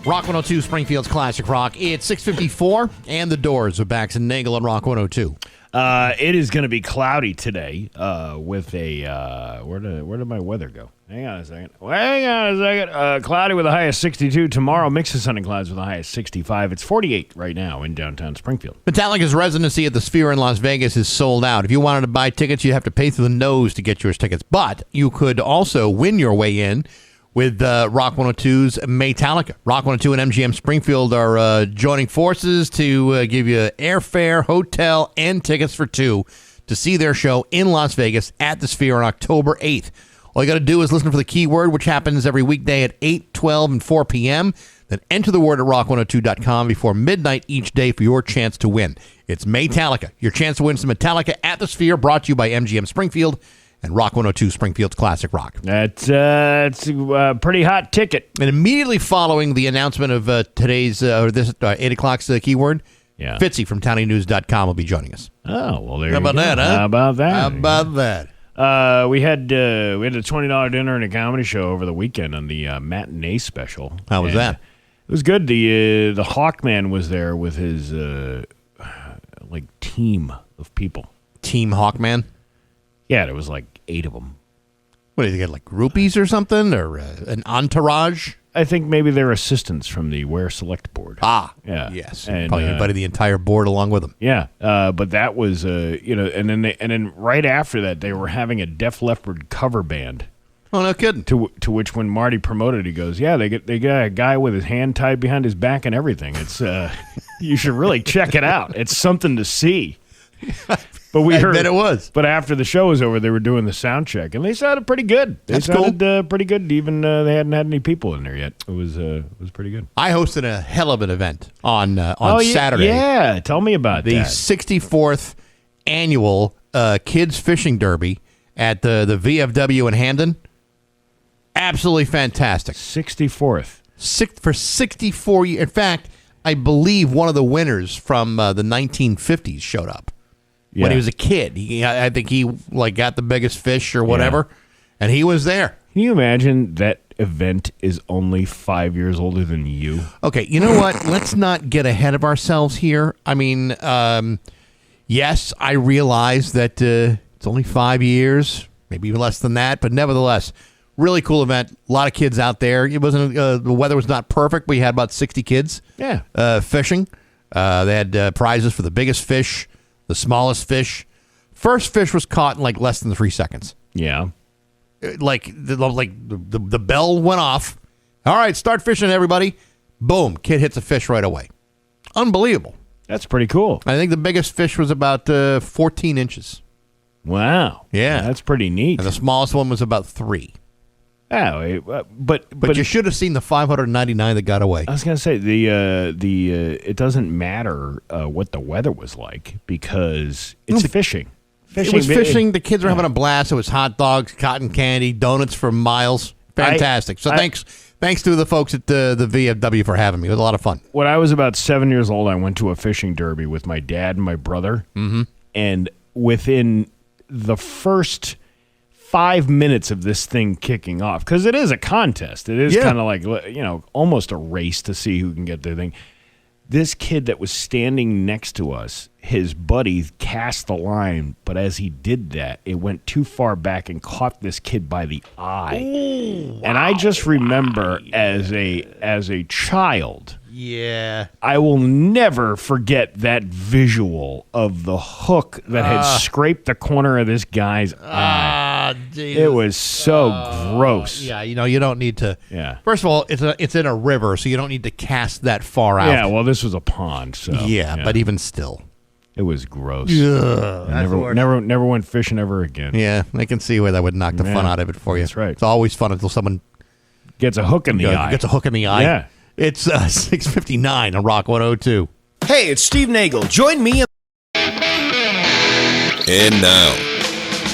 Rock 102, Springfield's Classic Rock. It's 6:54, and the Doors of Bax and Nagle on Rock 102. It is going to be cloudy today with a where did my weather go? Hang on a second. Cloudy with a high of 62. Tomorrow, mix of sun and clouds with a high of 65. It's 48 right now in downtown Springfield. Metallica's residency at the Sphere in Las Vegas is sold out. If you wanted to buy tickets, you'd have to pay through the nose to get yours tickets. But you could also win your way in with Rock 102's Metallica. Rock 102 and MGM Springfield are joining forces to give you airfare, hotel, and tickets for two to see their show in Las Vegas at the Sphere on October 8th. All you got to do is listen for the keyword, which happens every weekday at 8, 12, and 4 p.m. Then enter the word at rock102.com before midnight each day for your chance to win. It's Metallica. Your chance to win some Metallica at the Sphere, brought to you by MGM Springfield and Rock 102, Springfield's Classic Rock. It's a pretty hot ticket. And immediately following the announcement of today's, this 8 o'clock's keyword, Fitzy from TownieNews.com will be joining us. Oh, well, there you go. How about that, huh? How about that? How about that? We had a $20 dinner and a comedy show over the weekend on the matinee special. How was that? It was good. The Hawkman was there with his team of people. Team Hawkman. Yeah, there was 8 of them. What do you get, like groupies or something, or an entourage? I think maybe they're assistants from the Wear Select board. Ah, yeah, yes, and probably invited the entire board along with them. Yeah, but that was and then right after that they were having a Def Leppard cover band. Oh, no kidding. To which when Marty promoted, he goes, "Yeah, they got a guy with his hand tied behind his back and everything. It's you should really check it out. It's something to see." But we heard that it was. But after the show was over, they were doing the sound check, and they sounded pretty good. They sounded pretty good. Even they hadn't had any people in there yet. It was pretty good. I hosted a hell of an event on Saturday. Yeah, tell me about the that. 64th annual Kids Fishing Derby at the VFW in Hamden. Absolutely fantastic. 64th. For 64 years. In fact, I believe one of the winners from the 1950s showed up. Yeah. When he was a kid. I think he got the biggest fish or whatever, and he was there. Can you imagine that event is only 5 years older than you? Okay, you know what? Let's not get ahead of ourselves here. I mean, yes, I realize that it's only 5 years, maybe even less than that, but nevertheless, really cool event. A lot of kids out there. It wasn't the weather was not perfect. We had about 60 kids fishing. They had prizes for the biggest fish, the smallest fish. First fish was caught in less than 3 seconds. Yeah. The bell went off. All right, start fishing, everybody. Boom, kid hits a fish right away. Unbelievable. That's pretty cool. I think the biggest fish was about 14 inches. Wow. Yeah. That's pretty neat. And the smallest one was about 3. Oh, but you should have seen the 599 that got away. I was going to say it doesn't matter what the weather was like because it's fishing. It was fishing. The kids were having a blast. It was hot dogs, cotton candy, donuts for miles. Fantastic. Thanks to the folks at the VFW for having me. It was a lot of fun. When I was about 7 years old, I went to a fishing derby with my dad and my brother. Mm-hmm. And within the first 5 minutes of this thing kicking off, because it is a contest. It is kind of like, almost a race to see who can get the thing. This kid that was standing next to us, his buddy cast the line, but as he did that, it went too far back and caught this kid by the eye. Ooh, and I just remember as a child, I will never forget that visual of the hook that had scraped the corner of this guy's eye. It was so gross. Yeah, you don't need to. Yeah. First of all, it's in a river, so you don't need to cast that far out. Yeah, well, this was a pond, so. Yeah, but even still. It was gross. Yeah, never went fishing ever again. Yeah, I can see where that would knock the fun out of it for you. That's right. It's always fun until someone gets a hook in the eye. Gets a hook in the eye. Yeah. It's 6:59 on Rock 102. Hey, it's Steve Nagle. Join me. And now,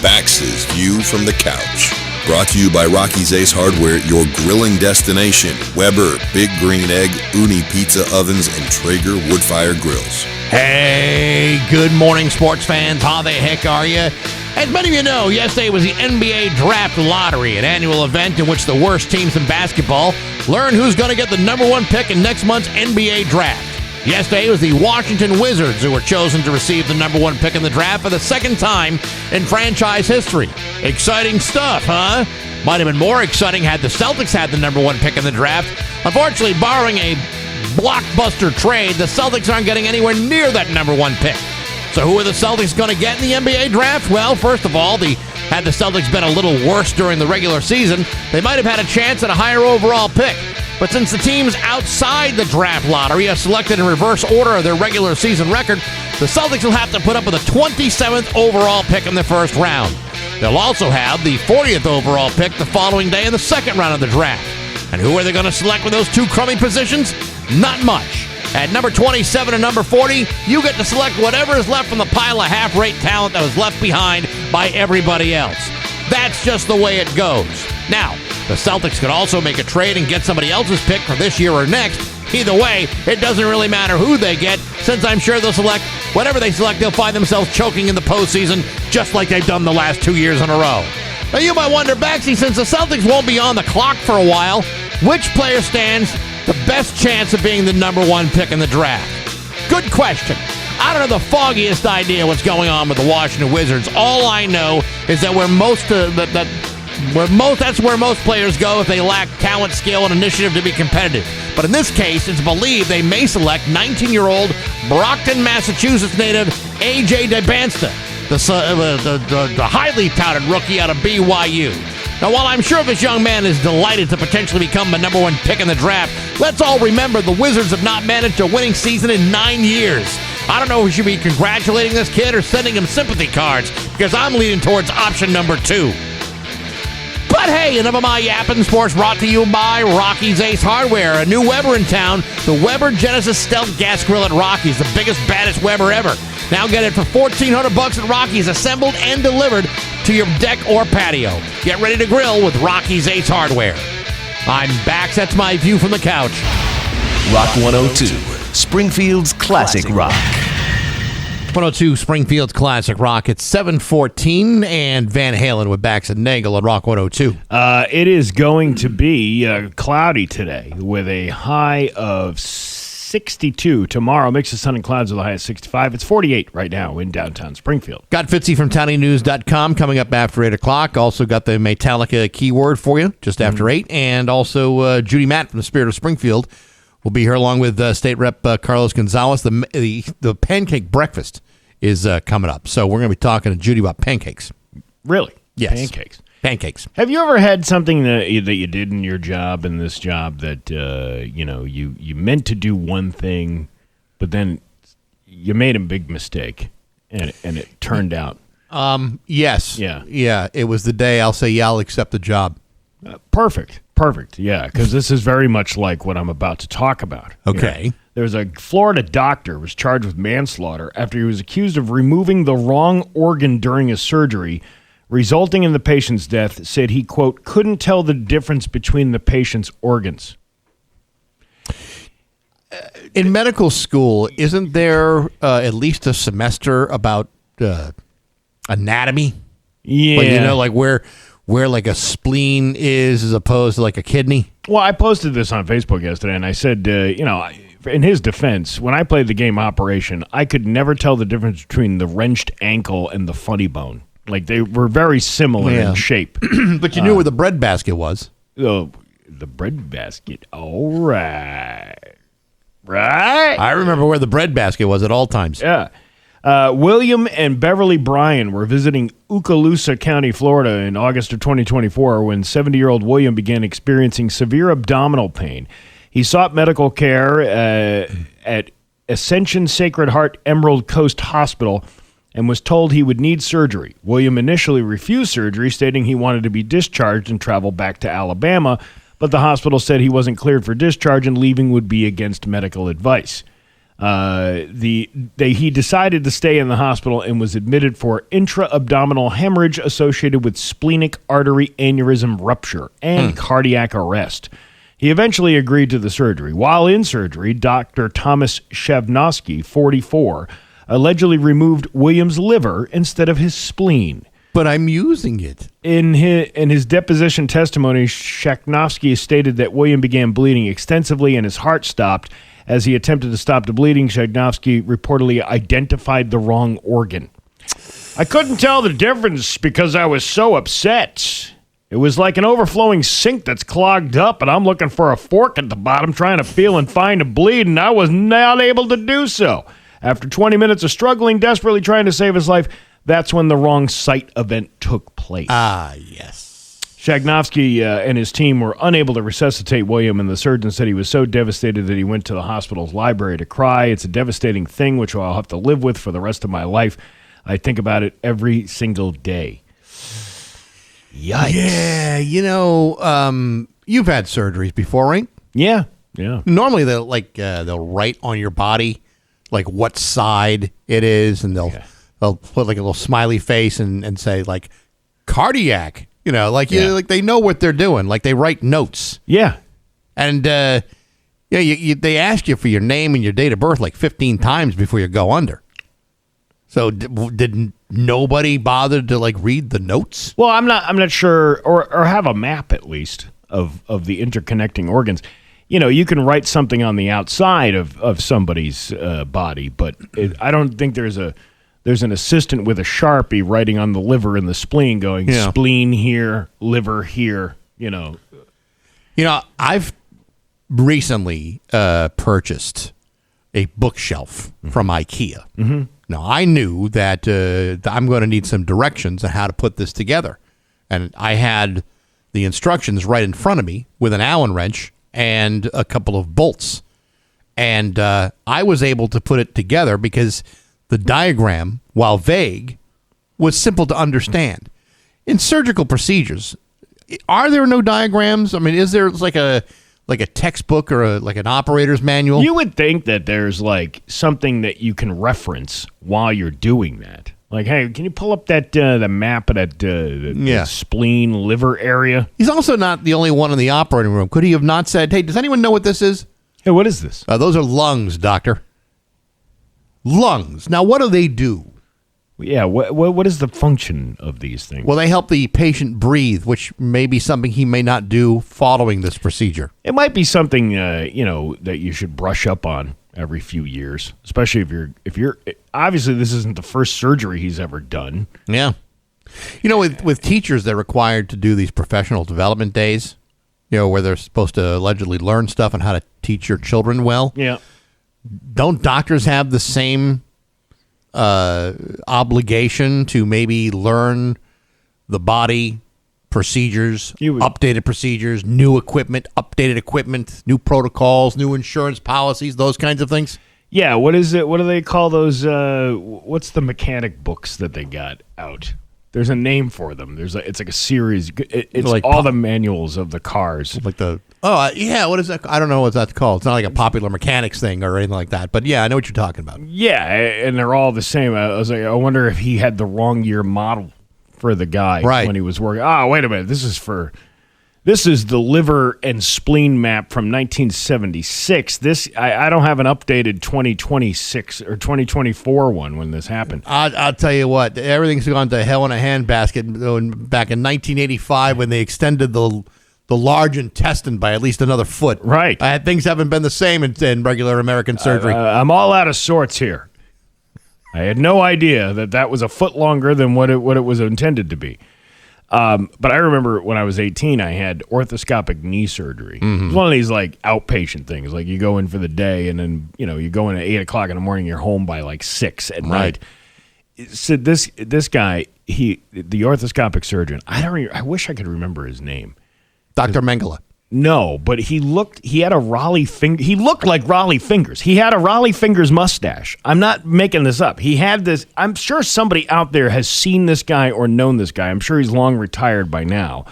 Bax's View from the Couch. Brought to you by Rocky's Ace Hardware, your grilling destination. Weber, Big Green Egg, Uni Pizza Ovens, and Traeger Woodfire Grills. Hey, good morning, sports fans. How the heck are you? As many of you know, yesterday was the NBA Draft Lottery, an annual event in which the worst teams in basketball learn who's going to get the number one pick in next month's NBA Draft. Yesterday was the Washington Wizards who were chosen to receive the number one pick in the draft for the second time in franchise history. Exciting stuff, huh? Might have been more exciting had the Celtics had the number one pick in the draft. Unfortunately, barring a blockbuster trade, the Celtics aren't getting anywhere near that number one pick. So who are the Celtics going to get in the NBA draft? Well, first of all, had the Celtics been a little worse during the regular season, they might have had a chance at a higher overall pick. But since the teams outside the draft lottery are selected in reverse order of their regular season record, the Celtics will have to put up with a 27th overall pick in the first round. They'll also have the 40th overall pick the following day in the second round of the draft. And who are they going to select with those two crummy positions? Not much. At number 27 and number 40, you get to select whatever is left from the pile of half-rate talent that was left behind by everybody else. That's just the way it goes. Now, the Celtics could also make a trade and get somebody else's pick for this year or next. Either way, it doesn't really matter who they get, since I'm sure they'll select whatever they select, they'll find themselves choking in the postseason, just like they've done the last 2 years in a row. Now, you might wonder, Baxi, since the Celtics won't be on the clock for a while, which player stands the best chance of being the number one pick in the draft? Good question. Out don't have the foggiest idea what's going on with the Washington Wizards. All I know is that that's where most players go if they lack talent, skill, and initiative to be competitive. But in this case, it's believed they may select 19-year-old Brockton, Massachusetts native A.J. DeBansta, the highly touted rookie out of BYU. Now, while I'm sure this young man is delighted to potentially become the number one pick in the draft, let's all remember the Wizards have not managed a winning season in 9 years. I don't know if we should be congratulating this kid or sending him sympathy cards, because I'm leaning towards option number 2. But hey, enough of my yapping. Sports brought to you by Rocky's Ace Hardware, a new Weber in town. The Weber Genesis Stealth Gas Grill at Rocky's, the biggest, baddest Weber ever. Now get it for $1,400 at Rocky's, assembled and delivered to your deck or patio. Get ready to grill with Rocky's Ace Hardware. I'm Bax. That's my view from the couch. Rock 102, Springfield's classic rock. 102 Springfield's Classic Rock. It's 7:14 and Van Halen with Bax and Nagle on Rock 102. It is going to be cloudy today with a high of 62. Tomorrow, mix of sun and clouds with a high of 65. It's 48 right now in downtown Springfield. Got Fitzy from TownieNews.com coming up after 8 o'clock. Also got the Metallica keyword for you just after 8. And also Judy Matt from the Spirit of Springfield will be here along with State Rep Carlos Gonzalez. The pancake breakfast is coming up. So we're going to be talking to Judy about pancakes. Really? Yes. Pancakes. Have you ever had something that you did in your job, in this job, that you meant to do one thing, but then you made a big mistake, and it turned out? Yes. Yeah. It was the day I'll say, yeah, I'll accept the job. Perfect. Yeah, because this is very much like what I'm about to talk about. Okay. There's a Florida doctor who was charged with manslaughter after he was accused of removing the wrong organ during a surgery, resulting in the patient's death. Said he, quote, couldn't tell the difference between the patient's organs. In medical school, isn't there at least a semester about anatomy? Yeah. Like where like a spleen is as opposed to like a kidney? Well, I posted this on Facebook yesterday, and I said, in his defense, when I played the game Operation, I could never tell the difference between the wrenched ankle and the funny bone. Like, they were very similar in shape. But you knew where the bread basket was. Oh, the bread basket. All right. Right? I remember where the bread basket was at all times. Yeah. William and Beverly Bryan were visiting Okaloosa County, Florida in August of 2024 when 70-year-old William began experiencing severe abdominal pain. He sought medical care at Ascension Sacred Heart Emerald Coast Hospital and was told he would need surgery. William initially refused surgery, stating he wanted to be discharged and travel back to Alabama, but the hospital said he wasn't cleared for discharge and leaving would be against medical advice. He decided to stay in the hospital and was admitted for intra-abdominal hemorrhage associated with splenic artery aneurysm rupture and cardiac arrest. He eventually agreed to the surgery. While in surgery, Dr. Thomas Shavnosky, 44, allegedly removed William's liver instead of his spleen. But I'm using it. In his deposition testimony, Shavnosky stated that William began bleeding extensively and his heart stopped. As he attempted to stop the bleeding, Shavnosky reportedly identified the wrong organ. I couldn't tell the difference because I was so upset. It was like an overflowing sink that's clogged up, and I'm looking for a fork at the bottom trying to feel and find a bleed, and I was not able to do so. After 20 minutes of struggling, desperately trying to save his life, that's when the wrong site event took place. Ah, yes. Shavnosky and his team were unable to resuscitate William, and the surgeon said he was so devastated that he went to the hospital's library to cry. It's a devastating thing, which I'll have to live with for the rest of my life. I think about it every single day. Yikes. Yeah, you've had surgeries before, right? Yeah. Normally they'll write on your body like what side it is, and they'll put like a little smiley face and say like cardiac. Like they know what they're doing. Like they write notes. Yeah. And they ask you for your name and your date of birth like 15 times before you go under. So did nobody bother to like read the notes? Well, I'm not sure, or have a map at least of the interconnecting organs. you can write something on the outside of somebody's body, but I don't think there's an assistant with a Sharpie writing on the liver and the spleen going, spleen here, liver here, I've recently purchased a bookshelf from IKEA. Mm-hmm. Now, I knew that I'm going to need some directions on how to put this together. And I had the instructions right in front of me with an Allen wrench and a couple of bolts. And I was able to put it together because the diagram, while vague, was simple to understand. In surgical procedures, are there no diagrams? I mean, is there like a textbook or like an operator's manual? You would think that there's like something that you can reference while you're doing that. Like, hey, can you pull up that the map of that the spleen liver area? He's also not the only one in the operating room. Could he have not said, "Hey, does anyone know what this is?" Hey, what is this? Those are lungs, doctor. Lungs. Now, what do they do? Yeah, what is the function of these things? Well, they help the patient breathe, which may be something he may not do following this procedure. It might be something that you should brush up on every few years, especially if you're obviously this isn't the first surgery he's ever done. Yeah. With teachers, they're required to do these professional development days, where they're supposed to allegedly learn stuff on how to teach your children well. Yeah. Don't doctors have the same obligation to maybe learn the body procedures, updated procedures, new equipment, updated equipment, new protocols, new insurance policies, those kinds of things? Yeah, what is it? What do they call those? What's the mechanic books that they got out? There's a name for them. It's like a series. It's like all the manuals of the cars. Like what is that? I don't know what that's called. It's not like a Popular Mechanics thing or anything like that. But yeah, I know what you're talking about. Yeah, and they're all the same. I was like, I wonder if he had the wrong year model for the guy when he was working. Oh, wait a minute. This is the liver and spleen map from 1976. I don't have an updated 2026 or 2024 one when this happened. I'll tell you what, everything's gone to hell in a handbasket back in 1985 when they extended the large intestine by at least another foot. Right. Things haven't been the same in regular American surgery. I'm all out of sorts here. I had no idea that was a foot longer than what it was intended to be. But I remember when I was 18, I had orthoscopic knee surgery. Mm-hmm. It was one of these like outpatient things. Like you go in for the day and then, you go in at 8 o'clock in the morning, you're home by like 6 at night. So this guy, the orthoscopic surgeon, I wish I could remember his name. Dr. Mengele. No, but he had a Raleigh finger. He looked like Raleigh Fingers. He had a Raleigh Fingers mustache. I'm not making this up. He had this. I'm sure somebody out there has seen this guy or known this guy. I'm sure he's long retired by now.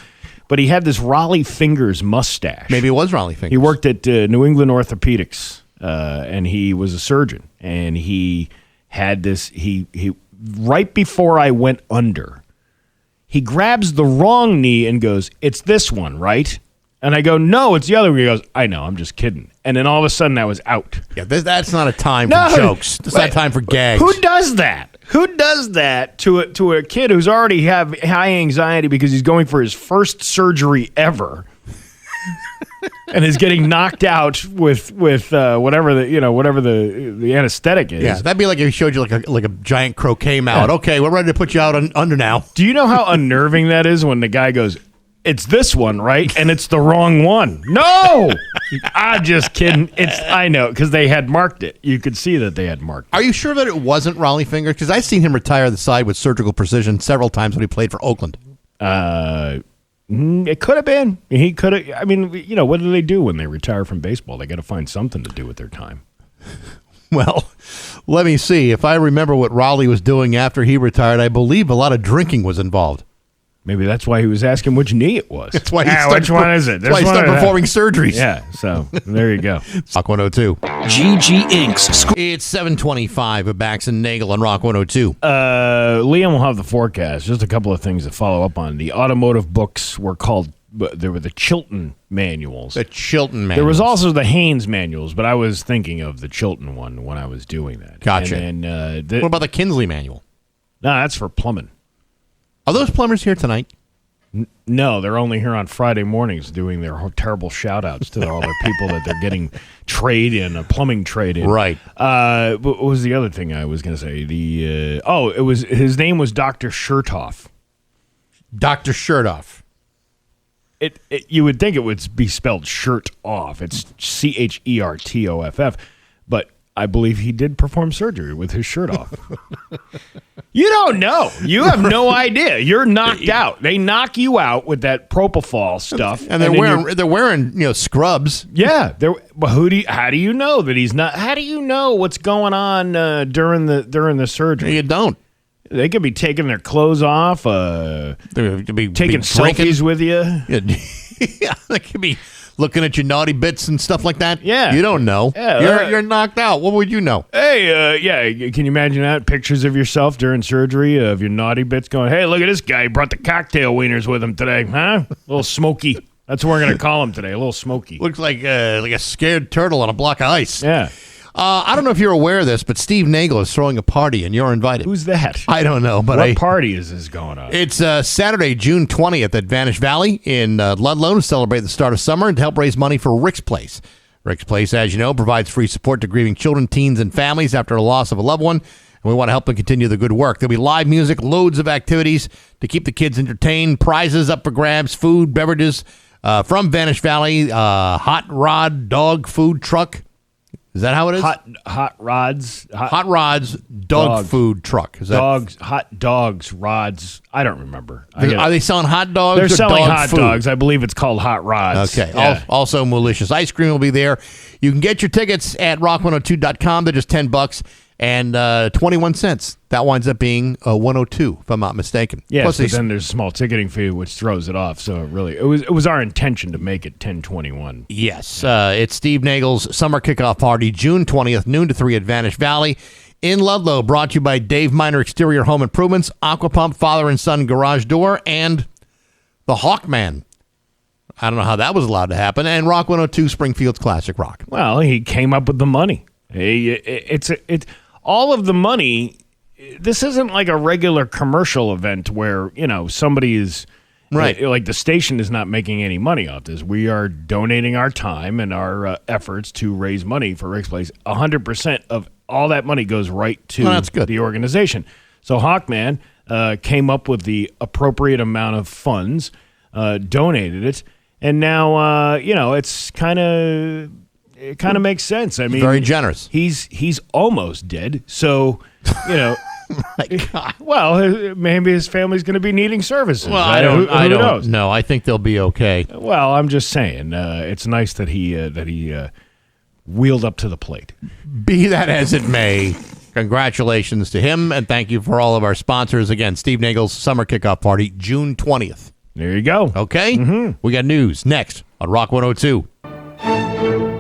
But he had this Raleigh Fingers mustache. Maybe it was Raleigh Fingers. He worked at New England Orthopedics, and he was a surgeon. And he had this. He right before I went under, he grabs the wrong knee and goes, "It's this one, right?" And I go, "No, it's the other one." He goes, "I know, I'm just kidding." And then all of a sudden I was out. Yeah, that's not a time for jokes. It's not time for gags. Who does that? Who does that to a kid who's already have high anxiety because he's going for his first surgery ever? And is getting knocked out with whatever the anesthetic is. Yeah, that'd be like if he showed you like a giant croquet mallet. Yeah. Okay, we're ready to put you out under now. Do you know how unnerving that is when the guy goes, "It's this one, right?" And it's the wrong one. No! I'm just kidding. I know, because they had marked it. You could see that they had marked it. Are you sure that it wasn't Raleigh Fingers? Because I've seen him retire the side with surgical precision several times when he played for Oakland. It could have been. He could have. I mean, what do they do when they retire from baseball? They got to find something to do with their time. Well, let me see. If I remember what Raleigh was doing after he retired, I believe a lot of drinking was involved. Maybe that's why he was asking which knee it was. That's why which one is it? That's why he started performing surgeries. Yeah, so there you go. Rock 102. GG Inc.'s. It's 7:25 at Bax and Nagle on Rock 102. Liam will have the forecast. Just a couple of things to follow up on. The automotive books were called, there were the Chilton manuals. The Chilton manuals. There was also the Haynes manuals, but I was thinking of the Chilton one when I was doing that. Gotcha. And what about the Kinsley manual? No, that's for plumbing. Are those plumbers here tonight? No, they're only here on Friday mornings doing their terrible shout-outs to all their people that they're getting a plumbing trade in. Right. What was the other thing I was going to say? His name was Dr. Shirtoff. Dr. Shirtoff. You would think it would be spelled shirt off. It's CHERTOFF, but I believe he did perform surgery with his shirt off. You don't know. You have no idea. You're knocked out. They knock you out with that propofol stuff, and they're wearing scrubs. Yeah. But how do you know that he's not? How do you know what's going on during the surgery? You don't. They could be taking their clothes off. They could be taking selfies with you. Yeah, they could be looking at your naughty bits and stuff like that. Yeah. You don't know. Yeah, you're knocked out. What would you know? Hey, can you imagine that? Pictures of yourself during surgery of your naughty bits going, hey, look at this guy. He brought the cocktail wieners with him today, huh? A little smoky. That's what we're going to call him today, a little smoky. Looks like a scared turtle on a block of ice. Yeah. I don't know if you're aware of this, but Steve Nagle is throwing a party, and you're invited. Who's that? I don't know, but what party is this going on? It's Saturday, June 20th at Vanish Valley in Ludlow to celebrate the start of summer and to help raise money for Rick's Place. Rick's Place, as you know, provides free support to grieving children, teens, and families after the loss of a loved one, and we want to help them continue the good work. There'll be live music, loads of activities to keep the kids entertained, prizes up for grabs, food, beverages from Vanish Valley, hot rod dog food truck. Is that how it is? Hot rods. Hot rods, dog food truck. Is that dogs, hot dogs, rods. I don't remember. Are they selling hot dogs? They're selling dog hot food? dogs. I believe it's called hot rods. Okay. Yeah. Also, malicious ice cream will be there. You can get your tickets at rock102.com. They're just $10 and 21 cents. That winds up being $102, if I'm not mistaken. Yeah. Plus So then there's a small ticketing fee, which throws it off. So it was our intention to make it 10.21. Yes. It's Steve Nagle's summer kickoff party, June 20th, noon to 3 at Vanish Valley in Ludlow. Brought to you by Dave Miner Exterior Home Improvements, Aquapump Father and Son Garage Door, and the Hawkman. I don't know how that was allowed to happen. And Rock 102 Springfield's Classic Rock. Well, he came up with the money. It's all of the money. This isn't like a regular commercial event where, somebody is right. Like the station is not making any money off this. We are donating our time and our efforts to raise money for Rick's Place. 100% of all that money goes right to the organization. So Hawkman came up with the appropriate amount of funds, donated it, and now it's kind of. It kind of makes sense. I mean, very generous. He's almost dead, so My God. Well, maybe his family's going to be needing services. Well, I don't knows? know. I think they'll be okay. Well, I'm just saying, it's nice that he wheeled up to the plate. Be that as it may, congratulations to him, and thank you for all of our sponsors. Again, Steve Nagle's summer kickoff party, June 20th. There you go. Okay? Mm-hmm. We got news next on Rock 102.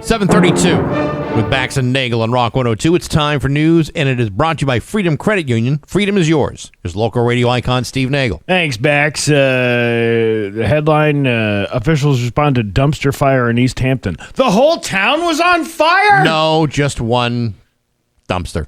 7:32 with Bax and Nagle on Rock 102. It's time for news, and it is brought to you by Freedom Credit Union. Freedom is yours. Here's local radio icon Steve Nagle. Thanks, Bax. The headline, officials respond to dumpster fire in East Hampton. The whole town was on fire? No, just one dumpster.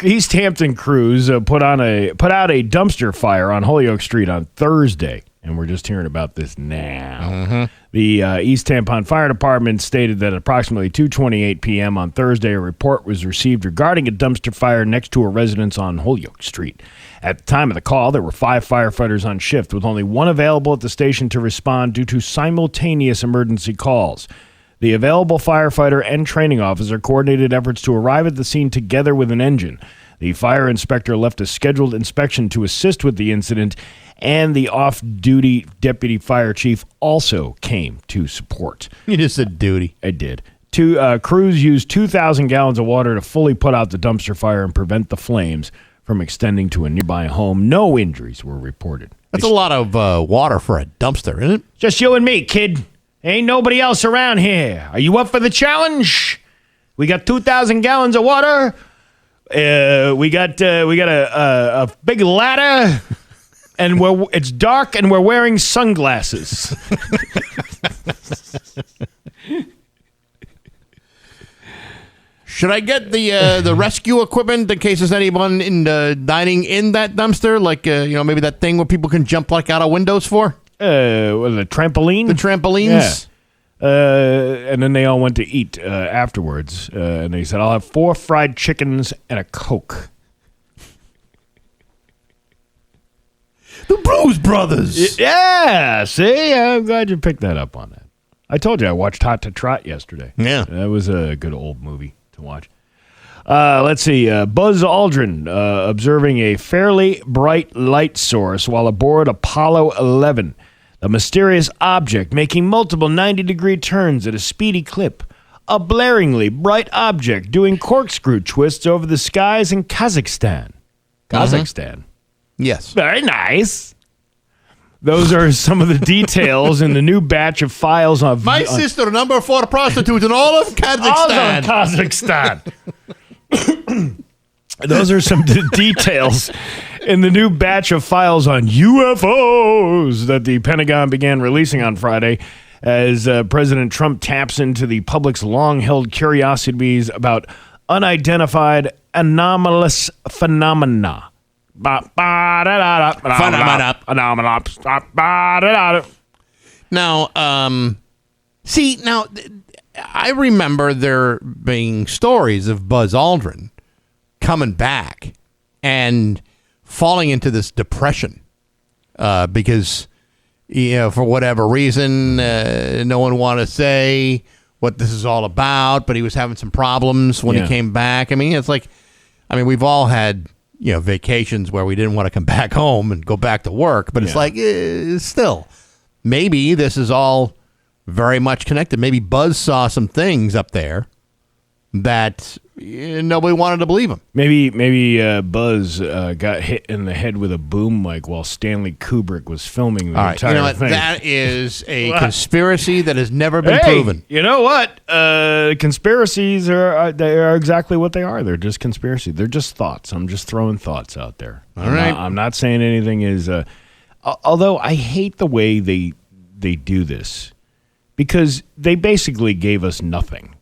East Hampton crews put out a dumpster fire on Holyoke Street on Thursday, and we're just hearing about this now. Mm-hmm. The East Hampton Fire Department stated that at approximately 2:28 p.m. on Thursday, a report was received regarding a dumpster fire next to a residence on Holyoke Street. At the time of the call, there were 5 firefighters on shift, with only one available at the station to respond due to simultaneous emergency calls. The available firefighter and training officer coordinated efforts to arrive at the scene together with an engine. The fire inspector left a scheduled inspection to assist with the incident, and the off-duty deputy fire chief also came to support. You just said duty. I did. Crews used 2,000 gallons of water to fully put out the dumpster fire and prevent the flames from extending to a nearby home. No injuries were reported. That's a lot of water for a dumpster, isn't it? Just you and me, kid. Ain't nobody else around here. Are you up for the challenge? We got 2,000 gallons of water. We got a big ladder, and it's dark, and we're wearing sunglasses. Should I get the rescue equipment in case there's anyone dining in that dumpster? Like, maybe that thing where people can jump like out of windows for? The trampoline? The trampolines? Yeah. And then they all went to eat afterwards. And they said, I'll have 4 fried chickens and a Coke. The Blues Brothers. Yeah, see? I'm glad you picked that up on that. I told you I watched Hot to Trot yesterday. Yeah. That was a good old movie to watch. Let's see. Buzz Aldrin observing a fairly bright light source while aboard Apollo 11. A mysterious object making multiple 90-degree turns at a speedy clip. A blaringly bright object doing corkscrew twists over the skies in Kazakhstan. Kazakhstan. Yes. Very nice. Those are some of the details in the new batch of files on... My sister, number 4 prostitute in all of Kazakhstan. All of Kazakhstan. Those are some details in the new batch of files on UFOs that the Pentagon began releasing on Friday as President Trump taps into the public's long-held curiosities about unidentified anomalous phenomena. Now, I remember there being stories of Buzz Aldrin coming back and falling into this depression because, for whatever reason, no one wanted to say what this is all about, but he was having some problems when he came back. We've all had... vacations where we didn't want to come back home and go back to work. But it's still, maybe this is all very much connected. Maybe Buzz saw some things up there that nobody wanted to believe him. Maybe Buzz got hit in the head with a boom mic while Stanley Kubrick was filming the entire thing. That is a conspiracy that has never been proven. You know what? Conspiracies are exactly what they are. They're just conspiracy. They're just thoughts. I'm just throwing thoughts out there. All right. I'm not saying anything is... although I hate the way they do this because they basically gave us nothing.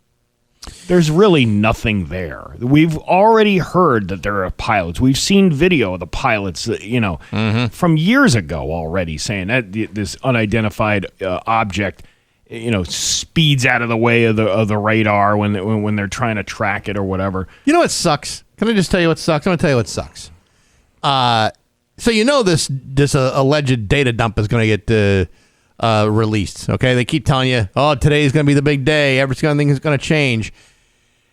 There's really nothing there. We've already heard that there are pilots. We've seen video of the pilots, from years ago already saying that this unidentified object, speeds out of the way of the radar when they're trying to track it or whatever. You know what sucks? Can I just tell you what sucks? I'm going to tell you what sucks. So this alleged data dump is going to get released. Okay, they keep telling you, oh, today is going to be the big day. Everything is going to change,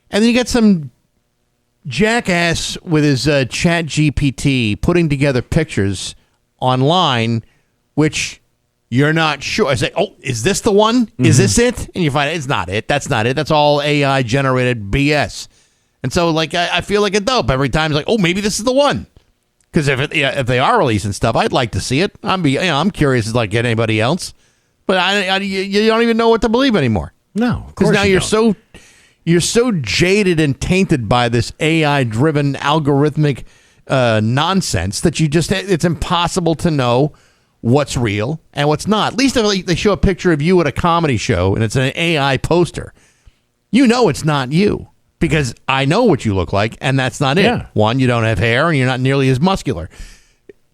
and then you get some jackass with his Chat GPT putting together pictures online, which you're not sure. I say, oh, is this the one? Mm-hmm. Is this it? And you find it's not it. That's not it. That's all AI generated BS. And so, I feel like a dope every time. It's like, oh, maybe this is the one. Because if they are releasing stuff, I'd like to see it. I'm curious as like anybody else, but you don't even know what to believe anymore. No, because now you're so jaded and tainted by this AI-driven algorithmic nonsense that it's impossible to know what's real and what's not. At least if they show a picture of you at a comedy show and it's an AI poster, it's not you. Because I know what you look like, and that's not it. Yeah. One, you don't have hair, and you're not nearly as muscular.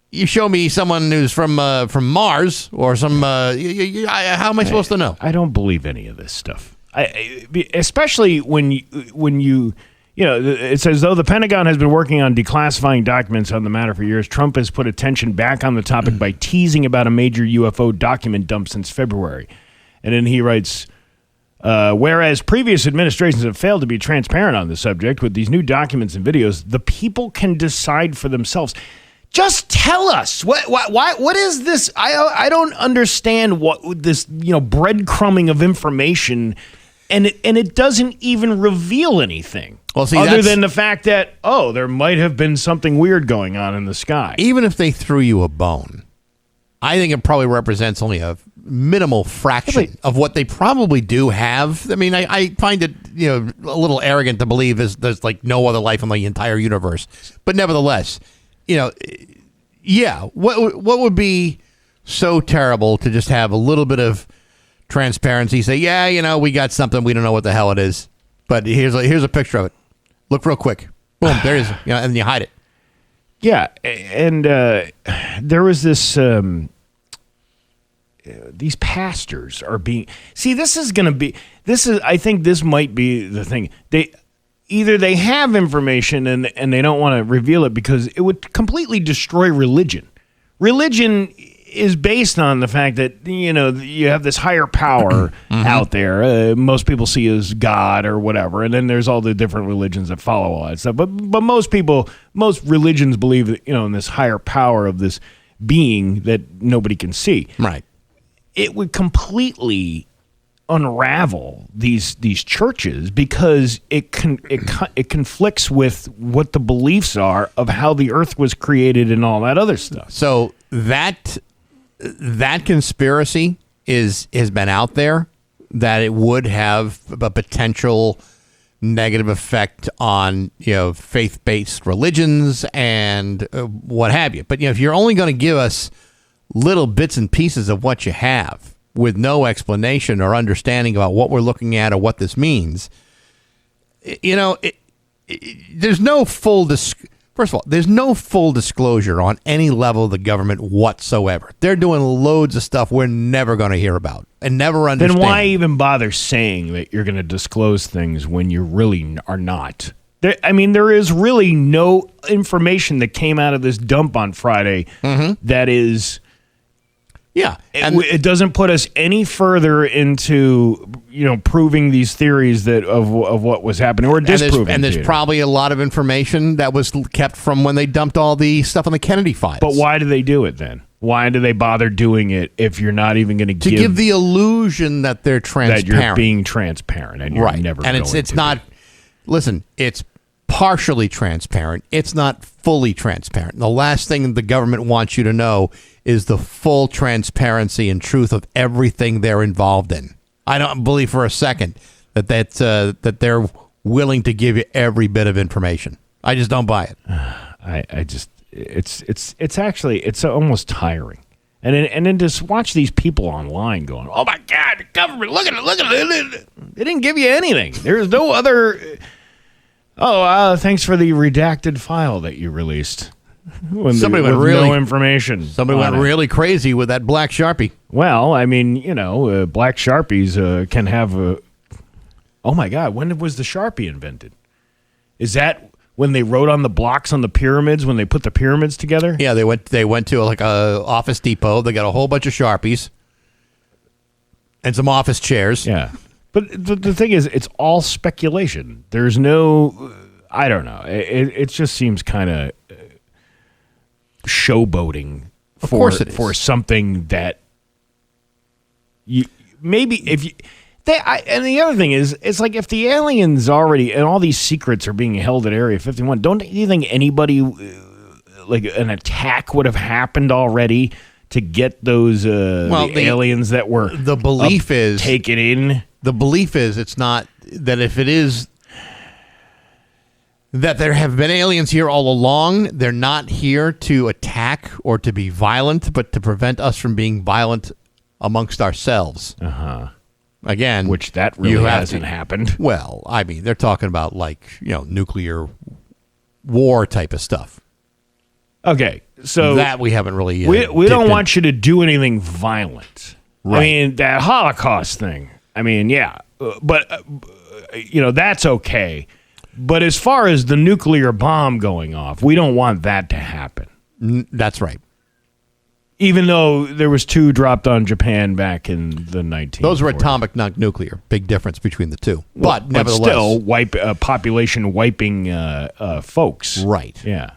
You show me someone who's from Mars or some. How am I supposed to know? I don't believe any of this stuff. Especially when you it's as though the Pentagon has been working on declassifying documents on the matter for years. Trump has put attention back on the topic by teasing about a major UFO document dump since February, and then he writes. Whereas previous administrations have failed to be transparent on the subject, with these new documents and videos, the people can decide for themselves. Just tell us what is this? I don't understand what this breadcrumbing of information, and it doesn't even reveal anything. Well, see, other than the fact that there might have been something weird going on in the sky. Even if they threw you a bone, I think it probably represents only a minimal fraction of what they probably do have. I mean, I find it a little arrogant to believe there's like no other life in the entire universe. But nevertheless, what would be so terrible to just have a little bit of transparency? Say, we got something, we don't know what the hell it is, but here's a picture of it. Look real quick. Boom, there it is. And then you hide it. Yeah, and there was this. These pastors are being. See, this is going to be. This is. I think this might be the thing. They have information and they don't want to reveal it because it would completely destroy religion. Religion is based on the fact that you have this higher power out there. Most people see as God or whatever, and then there's all the different religions that follow all that stuff. But most religions believe that in this higher power of this being that nobody can see. Right. It would completely unravel these churches because it conflicts with what the beliefs are of how the earth was created and all that other stuff. So that conspiracy has been out there that it would have a potential negative effect on faith-based religions and what have you. But if you're only going to give us little bits and pieces of what you have with no explanation or understanding about what we're looking at or what this means, there's no full first of all, there's no full disclosure on any level of the government whatsoever. They're doing loads of stuff we're never going to hear about and never understand. Then why even bother saying that you're going to disclose things when you really are not? There is really no information that came out of this dump on Friday that is... Yeah, and it doesn't put us any further into proving these theories that of what was happening or disproving. And there's probably a lot of information that was kept from when they dumped all the stuff on the Kennedy files. But why do they do it then? Why do they bother doing it if you're not even going to give the illusion that they're transparent? That you're being transparent and you're never. And it's not. Listen, it's partially transparent. It's not fully transparent. The last thing the government wants you to know is the full transparency and truth of everything they're involved in. I don't believe for a second that they're willing to give you every bit of information. I just don't buy it. It's actually almost tiring. And then just watch these people online going, "Oh my God, the government! Look at it! They didn't give you anything. There's no other." Thanks for the redacted file that you released. Somebody went no information. Somebody went really crazy with that black Sharpie. Well, black Sharpies can have a... Oh, my God. When was the Sharpie invented? Is that when they wrote on the blocks on the pyramids, when they put the pyramids together? Yeah, they went to a Office Depot. They got a whole bunch of Sharpies and some office chairs. Yeah. But the thing is, it's all speculation. There's no... I don't know. It just seems kind of... showboating for something that you maybe if you and the other thing is it's like if the aliens already and all these secrets are being held at Area 51, don't you think anybody like an attack would have happened already to get those the aliens that were the belief is taken in? The belief is it's not that if it is that there have been aliens here all along. They're not here to attack or to be violent, but to prevent us from being violent amongst ourselves. Again, which that really hasn't happened. Well, they're talking about nuclear war type of stuff. Okay, so that we haven't really. We don't want you to do anything violent. Right. That Holocaust thing. But that's okay. But as far as the nuclear bomb going off, we don't want that to happen. That's right. Even though there was 2 dropped on Japan back in the 1940s. Those were atomic, not nuclear. Big difference between the two. But nevertheless. Still, population wiping folks. Right. Yeah.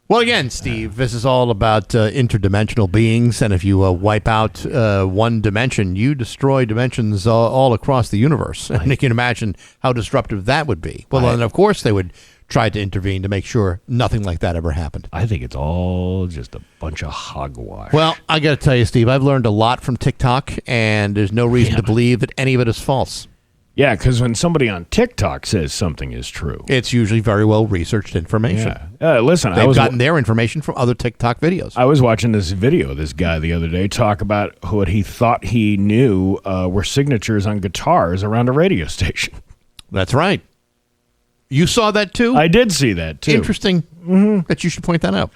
Well, again, Steve, this is all about interdimensional beings, and if you wipe out one dimension, you destroy dimensions all across the universe. And you can imagine how disruptive that would be. Well, then, of course, they would try to intervene to make sure nothing like that ever happened. I think it's all just a bunch of hogwash. Well, I got to tell you, Steve, I've learned a lot from TikTok, and there's no reason to believe that any of it is false. Yeah, because when somebody on TikTok says something is true, it's usually very well researched information. Yeah. Listen, they've gotten their information from other TikTok videos. I was watching this video of this guy the other day talk about what he thought he knew were signatures on guitars around a radio station. That's right. You saw that too? I did see that too. Interesting that you should point that out.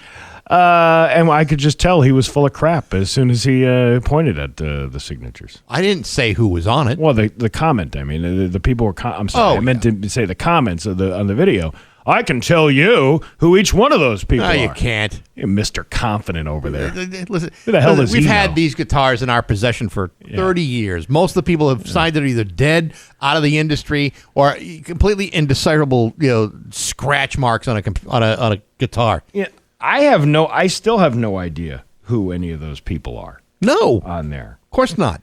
And I could just tell he was full of crap as soon as he pointed at the signatures. I didn't say who was on it. Well, the comment. I mean, the people were. I'm sorry. I meant to say the comments on the video. I can tell you who each one of those people are. No, you can't. You're Mr. Confident over there. Listen, Who the hell does he we've know? had these guitars in our possession for 30 years. Most of the people have signed it either dead, out of the industry, or completely indecipherable, scratch marks on a guitar. Yeah, I still have no idea who any of those people are No, on there. of course not.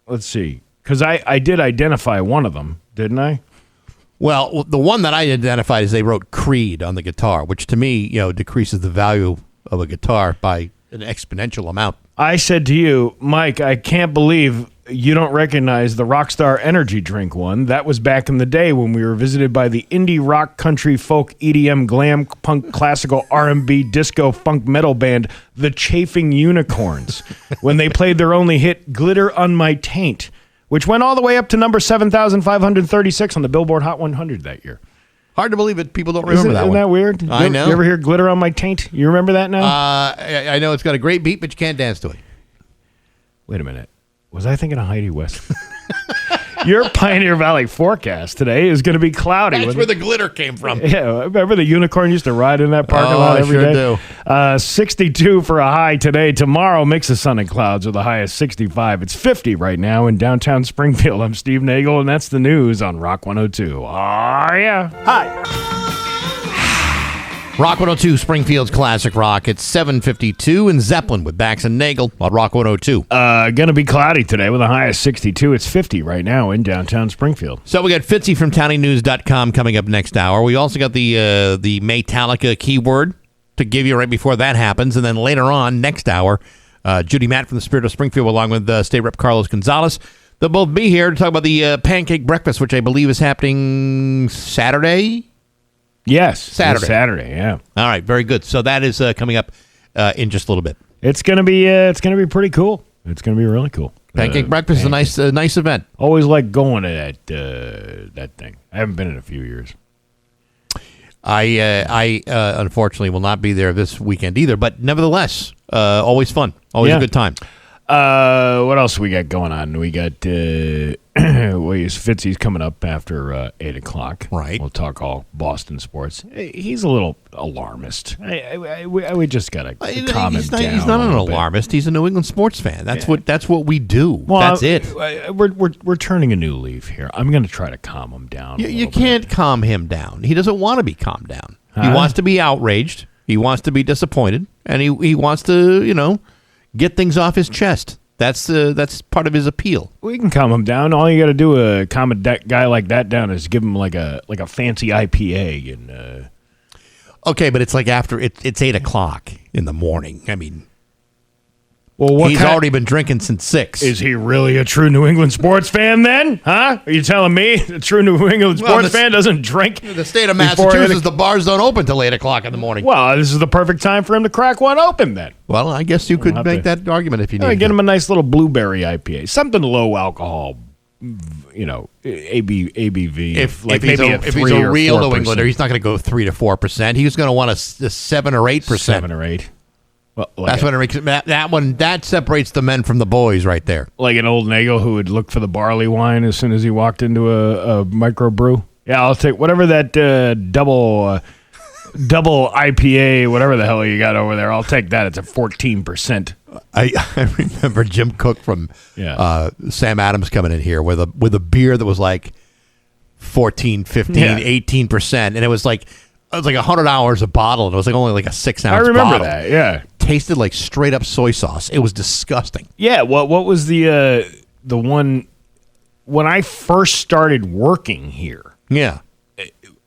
Let's see, because I did identify one of them, didn't I? Well, the one that I identified is they wrote Creed on the guitar, which to me, decreases the value of a guitar by an exponential amount. I said to you, Mike, I can't believe you don't recognize the Rockstar Energy Drink one. That was back in the day when we were visited by the indie rock, country, folk, EDM, glam, punk, classical, R&B, disco, funk, metal band, the Chafing Unicorns, when they played their only hit, Glitter on My Taint, which went all the way up to number 7,536 on the Billboard Hot 100 that year. Hard to believe it. People don't remember that one. Isn't that weird? I know. You ever hear Glitter on My Taint? You remember that now? I know it's got a great beat, but you can't dance to it. Wait a minute. Was I thinking of Heidi West? Your Pioneer Valley forecast today is going to be cloudy. That's where the glitter came from. Yeah, remember the unicorn used to ride in that parking lot every day? I sure do. 62 for a high today. Tomorrow, mix of sun and clouds with a high of 65. It's 50 right now in downtown Springfield. I'm Steve Nagle, and that's the news on Rock 102. Oh, yeah. Hi. Rock 102, Springfield's classic rock. It's 7:52 in Zeppelin with Bax and Nagle on Rock 102. Going to be cloudy today with a high of 62. It's 50 right now in downtown Springfield. So we got Fitzy from TowningNews.com coming up next hour. We also got the Metallica keyword to give you right before that happens. And then later on, next hour, Judy Matt from the Spirit of Springfield along with State Rep Carlos Gonzalez. They'll both be here to talk about the pancake breakfast, which I believe is happening Saturday. Yes. Saturday. Saturday, yeah. All right, very good. So that is coming up in just a little bit. It's gonna be pretty cool. It's gonna be really cool. Pancake breakfast is a nice event. Always like going to that thing. I haven't been in a few years. I unfortunately will not be there this weekend either, but nevertheless, always fun, always a good time. What else we got going on? We got Fitzy's coming up after 8 o'clock. Right. We'll talk all Boston sports. He's a little alarmist. We just got to calm him down. He's not an alarmist. He's a New England sports fan. That's what we do. Well, that's it. We're turning a new leaf here. I'm going to try to calm him down. You can't calm him down. He doesn't want to be calmed down. Huh? He wants to be outraged. He wants to be disappointed, and he wants to get things off his chest. That's part of his appeal. We can calm him down. All you got to do to calm a guy like that down is give him like a fancy IPA and. Okay, but it's like after it's 8 o'clock in the morning. I mean, well, he's already been drinking since 6. Is he really a true New England sports fan then? Huh? Are you telling me a true New England sports fan doesn't drink? The state of Massachusetts, the bars don't open till 8 o'clock in the morning. Well, this is the perfect time for him to crack one open then. Well, I guess you could make that argument if you need. Get him a nice little blueberry IPA, something low alcohol. ABV. If he's a real New Englander, he's not going to go 3 to 4%. He's going to want a 7 or 8%. 7 or 8. Well, that's what it makes that separates the men from the boys right there. Like an old Nagle who would look for the barley wine as soon as he walked into a microbrew. Yeah, I'll take whatever that double IPA, whatever the hell you got over there. I'll take that. It's a 14%. I remember Jim Cook from Sam Adams coming in here with a beer that was like 14, 15, 18%, and it was like $100 a bottle, and it was like only like a 6-ounce bottle. I remember that. Yeah, tasted like straight up soy sauce. It was disgusting. Yeah. What was the one when I first started working here? Yeah,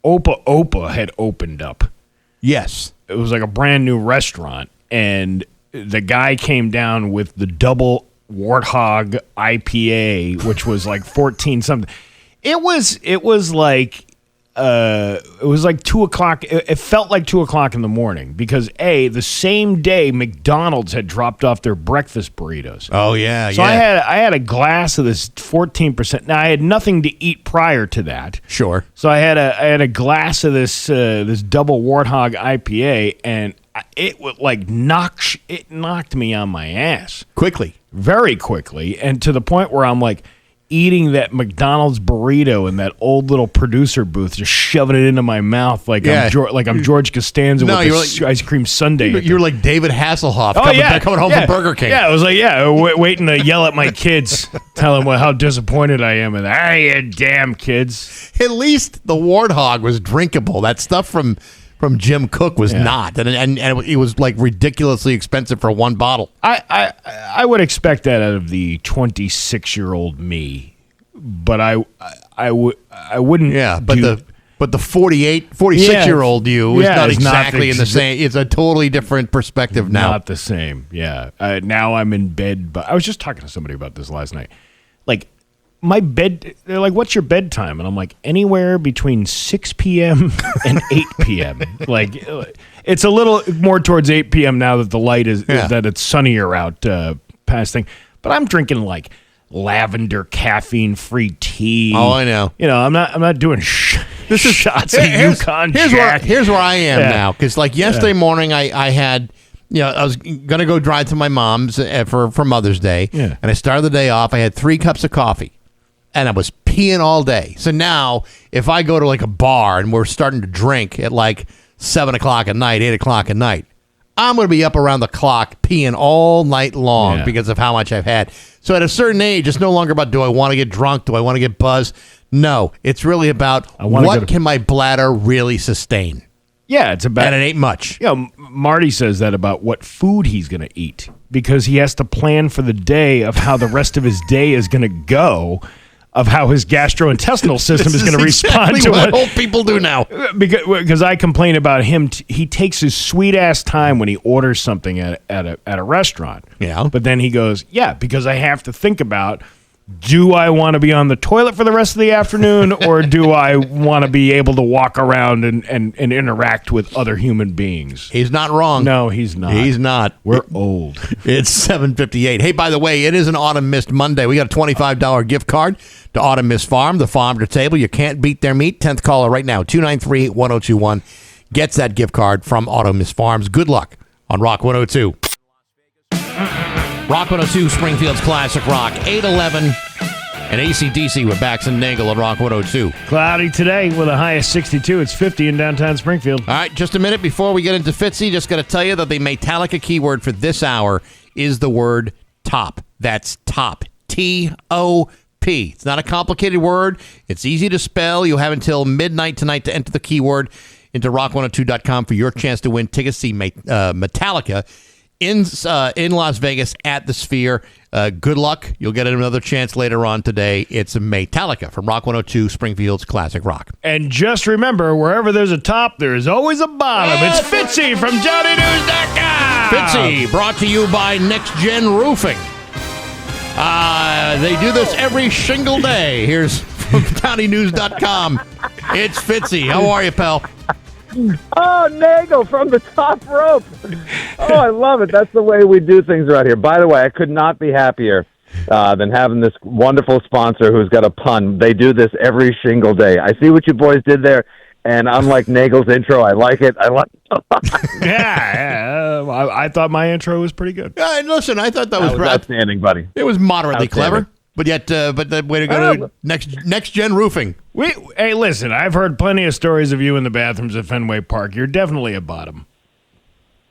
Opa had opened up. Yes, it was like a brand new restaurant, and the guy came down with the double Warthog IPA, which was like 14 something. It was like it was like 2 o'clock. It felt like 2 o'clock in the morning because the same day McDonald's had dropped off their breakfast burritos. Oh yeah, so I had a glass of this 14%. Now I had nothing to eat prior to that. Sure. So I had a glass of this double Warthog IPA, and it would knocked me on my ass Quickly. very quickly, and to the point where I'm like eating that McDonald's burrito in that old little producer booth, just shoving it into my mouth like I'm George Costanza with the ice cream sundae. You're like David Hasselhoff coming home from Burger King. Yeah, I was like, waiting to yell at my kids, tell them how disappointed I am. And you damn kids. At least the Warthog was drinkable. That stuff from Jim Cook was not, and it was like ridiculously expensive for one bottle. I would expect that out of the 26-year-old me, but I wouldn't. Yeah, but the 46-year-old you is not exactly in the same. It's a totally different perspective now. Not the same. Yeah. Now I'm in bed, but I was just talking to somebody about this last night. Like, my bed, they're like, what's your bedtime? And I'm like, anywhere between 6 p.m. and 8 p.m. Like, it's a little more towards 8 p.m. now that the light is, that it's sunnier out past thing. But I'm drinking like lavender caffeine-free tea. Oh, I know. You know, I'm not doing shots of Yukon Jack. Here's where I am now. Because like yesterday morning, I had... I was going to go drive to my mom's for Mother's Day. Yeah. And I started the day off. I had 3 cups of coffee. And I was peeing all day. So now, if I go to like a bar and we're starting to drink at like 7 o'clock at night, 8 o'clock at night, I'm going to be up around the clock peeing all night long because of how much I've had. So at a certain age, it's no longer about, do I want to get drunk? Do I want to get buzzed? No, it's really about what can my bladder really sustain? Yeah, it's about... And it ain't much. Marty says that about what food he's going to eat because he has to plan for the day of how the rest of his day is going to go, of how his gastrointestinal system is going to respond to what old people do now. Because I complain about him. He takes his sweet-ass time when he orders something at a restaurant. Yeah. But then he goes, because I have to think about... Do I want to be on the toilet for the rest of the afternoon, or do I want to be able to walk around and interact with other human beings? He's not wrong. No, he's not. He's not. We're old. It's 7:58. Hey, by the way, it is an Autumn Mist Monday. We got a $25 gift card to Autumn Mist Farm, the farm to table. You can't beat their meat. 10th caller right now, 293-1021, gets that gift card from Autumn Mist Farms. Good luck on Rock 102. Rock 102, Springfield's Classic Rock, 811, and AC/DC with Bax and Nagle on Rock 102. Cloudy today with a high of 62. It's 50 in downtown Springfield. All right, just a minute before we get into Fitzy, just got to tell you that the Metallica keyword for this hour is the word top. That's top. T-O-P. It's not a complicated word. It's easy to spell. You'll have until midnight tonight to enter the keyword into rock102.com for your chance to win tickets to see Metallica in Las Vegas at the Sphere. Good luck. You'll get another chance later on today. It's Metallica from Rock 102, Springfield's Classic Rock. And just remember, wherever there's a top, there's always a bottom. It's Fitzy from JohnnyNews.com. Fitzy, brought to you by Next Gen Roofing. They do this every single day. Here's from JohnnyNews.com. It's Fitzy. How are you, pal? Oh, Nagle from the top rope. Oh, I love it. That's the way we do things around here. By the way, I could not be happier than having this wonderful sponsor who's got a pun. They do this every single day. I see what you boys did there, and unlike Nagle's intro, I like it. I like I thought my intro was pretty good. Listen, I thought that was outstanding, buddy. It was moderately clever. But yet, but way to go to next gen roofing. Hey, listen, I've heard plenty of stories of you in the bathrooms at Fenway Park. You're definitely a bottom.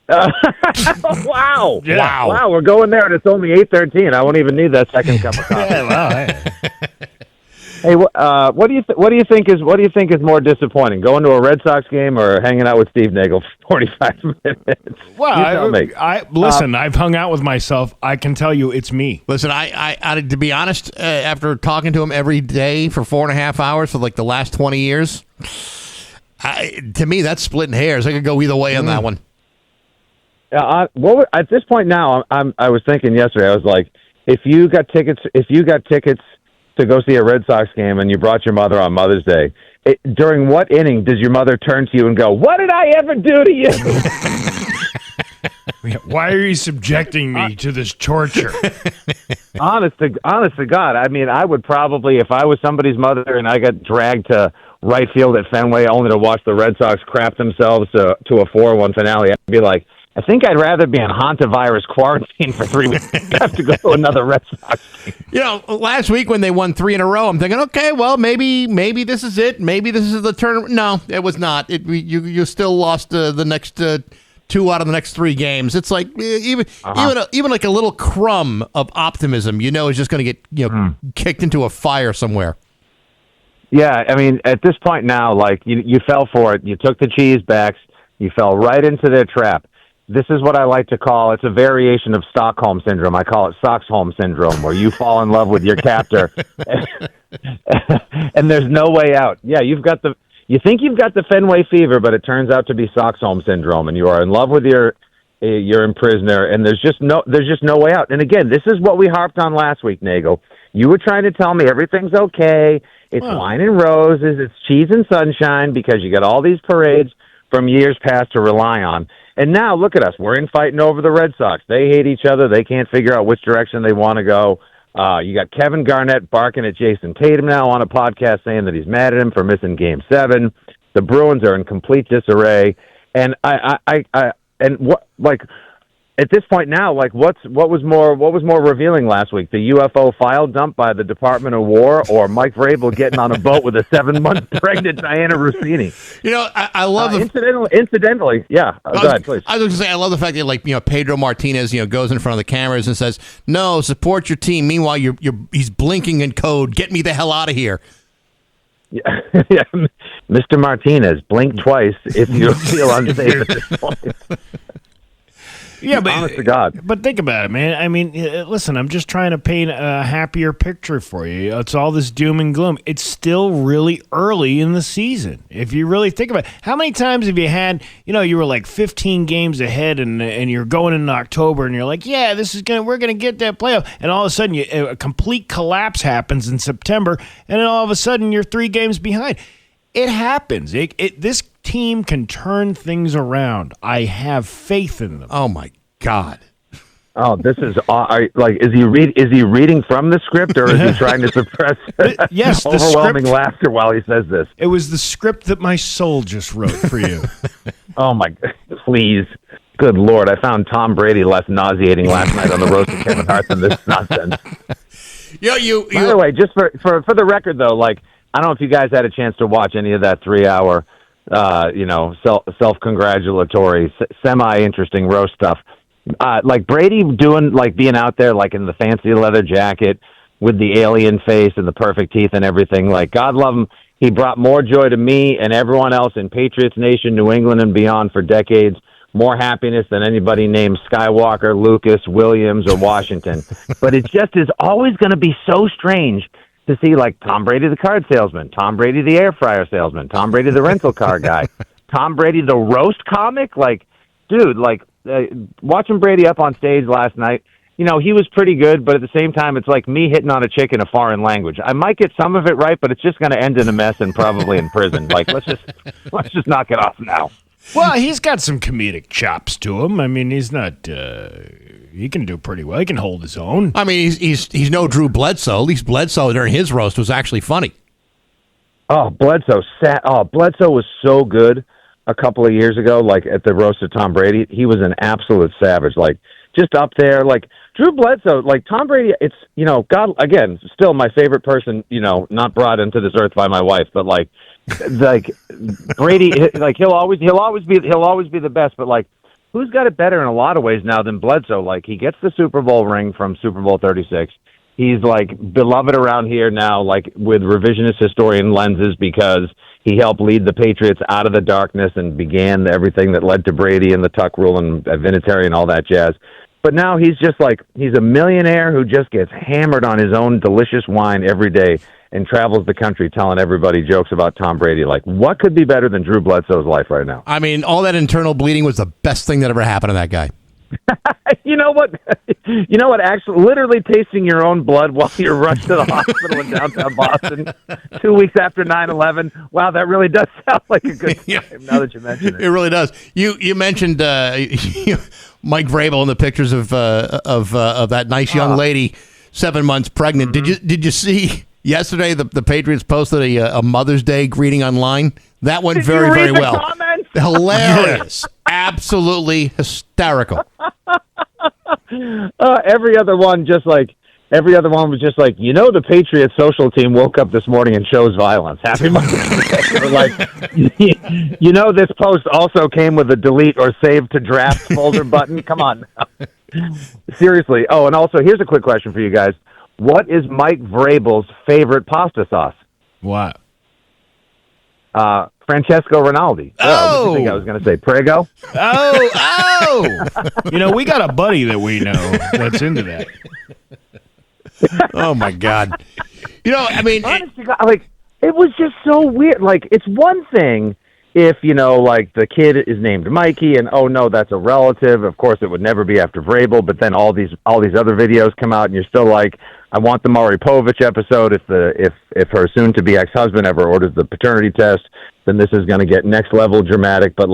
Wow! Yeah. Wow! We're going there, and it's only 8:13. I won't even need that second cup of coffee. Hey, what do you think is more disappointing? Going to a Red Sox game or hanging out with Steve Nagle for 45 minutes? Well, listen, I've hung out with myself. I can tell you, it's me. Listen, I to be honest, after talking to him every day for 4.5 hours for like the last 20 years, to me that's splitting hairs. I could go either way on that one. At this point now, I was thinking yesterday. I was like, if you got tickets to go see a Red Sox game and you brought your mother on Mother's Day, during what inning does your mother turn to you and go, "What did I ever do to you?" Why are you subjecting me to this torture? Honest to God, I mean, I would probably, if I was somebody's mother and I got dragged to right field at Fenway only to watch the Red Sox crap themselves to a 4-1 finale, I'd be like, I think I'd rather be on hantavirus quarantine for 3 weeks than have to go to another Red Sox game. You know, last week when they won 3 in a row, I'm thinking, okay, well, maybe this is it. Maybe this is the turn. No, it was not. You still lost the next 2 out of the next 3 games. It's like even like a little crumb of optimism, is just going to get kicked into a fire somewhere. Yeah, I mean, at this point now, like you fell for it. You took the cheese backs. You fell right into their trap. This is what I like to call, it's a variation of Stockholm Syndrome. I call it Soxholm Syndrome, where you fall in love with your captor, and there's no way out. Yeah, you think you've got the Fenway fever, but it turns out to be Soxholm Syndrome, and you are in love with your imprisoner, and there's just no way out. And again, this is what we harped on last week, Nagle. You were trying to tell me everything's okay. It's wine and roses. It's cheese and sunshine because you got all these parades from years past to rely on. And now, look at us. We're infighting over the Red Sox. They hate each other. They can't figure out which direction they want to go. You got Kevin Garnett barking at Jason Tatum now on a podcast saying that he's mad at him for missing Game 7. The Bruins are in complete disarray. And at this point now, like what was more revealing last week? The UFO file dump by the Department of War, or Mike Vrabel getting on a boat with a 7-month pregnant Diana Rossini? I love incidentally, yeah. Go ahead, please. I was going to say, I love the fact that Pedro Martinez, goes in front of the cameras and says, "No, support your team." Meanwhile, he's blinking in code. Get me the hell out of here. Yeah, Mr. Martinez, blink twice if you feel unsafe at this point. Yeah, but honest to God. But think about it, man. I mean, listen, I'm just trying to paint a happier picture for you. It's all this doom and gloom. It's still really early in the season. If you really think about it, how many times have you had, you were like 15 games ahead and you're going in October and you're like, yeah, we're gonna get that playoff, and all of a sudden a complete collapse happens in September, and then all of a sudden you're 3 games behind. It happens. This team can turn things around. I have faith in them. Oh my God! Oh, this is is he reading from the script, or is he trying to suppress yes, overwhelming laughter while he says this? It was the script that my soul just wrote for you. Oh my! Please, good Lord! I found Tom Brady less nauseating last night on the roast of Kevin Hart than this nonsense. By the way, just for the record though, I don't know if you guys had a chance to watch any of that 3-hour, self-congratulatory, semi-interesting roast stuff. Brady being out there, in the fancy leather jacket with the alien face and the perfect teeth and everything. God love him. He brought more joy to me and everyone else in Patriots Nation, New England, and beyond for decades. More happiness than anybody named Skywalker, Lucas, Williams, or Washington. But it just is always going to be so strange to see Tom Brady the card salesman, Tom Brady the air fryer salesman, Tom Brady the rental car guy, Tom Brady the roast comic. Watching Brady up on stage last night, he was pretty good, but at the same time, it's like me hitting on a chick in a foreign language. I might get some of it right, but it's just going to end in a mess and probably in prison. Let's just knock it off now. Well, he's got some comedic chops to him. I mean, he's not. He can do pretty well. He can hold his own. I mean, he's no Drew Bledsoe. At least Bledsoe during his roast was actually funny. Oh, Bledsoe was so good a couple of years ago. At the roast of Tom Brady, he was an absolute savage. Just up there. Drew Bledsoe, Tom Brady. It's God again. Still my favorite person. Not brought into this earth by my wife, but Brady. He'll always be the best. But who's got it better in a lot of ways now than Bledsoe? He gets the Super Bowl ring from Super Bowl 36. He's beloved around here now, with revisionist historian lenses, because he helped lead the Patriots out of the darkness and began everything that led to Brady and the Tuck rule and Vinatieri and all that jazz. But now he's just he's a millionaire who just gets hammered on his own delicious wine every day and travels the country telling everybody jokes about Tom Brady. What could be better than Drew Bledsoe's life right now? I mean, all that internal bleeding was the best thing that ever happened to that guy. You know what? You know what? Actually, literally tasting your own blood while you're rushed to the hospital in downtown Boston 2 weeks after 9/11. Wow, that really does sound like a good time. Now that you mention it, it really does. You mentioned Mike Vrabel in the pictures of that nice young lady 7 months pregnant. Mm-hmm. Did you see yesterday the Patriots posted a Mother's Day greeting online? That went very, very well. Comments? Hilarious. Absolutely hysterical. Every other one was just like, the Patriots social team woke up this morning and chose violence. Happy Mother's Day. Or like, this post also came with a delete or save to draft folder button. Come on. Seriously. Oh, and also, here's a quick question for you guys. What is Mike Vrabel's favorite pasta sauce? What? Francesco Rinaldi. What do you think I was going to say? Prego? Oh! We got a buddy that we know that's into that. Oh, my God. Honest to God, it was just so weird. Like, it's one thing if, the kid is named Mikey and, oh, no, that's a relative. Of course, it would never be after Vrabel, but then all these other videos come out and you're still like, I want the Maury Povich episode. If her soon-to-be ex-husband ever orders the paternity test, then this is going to get next-level dramatic. But,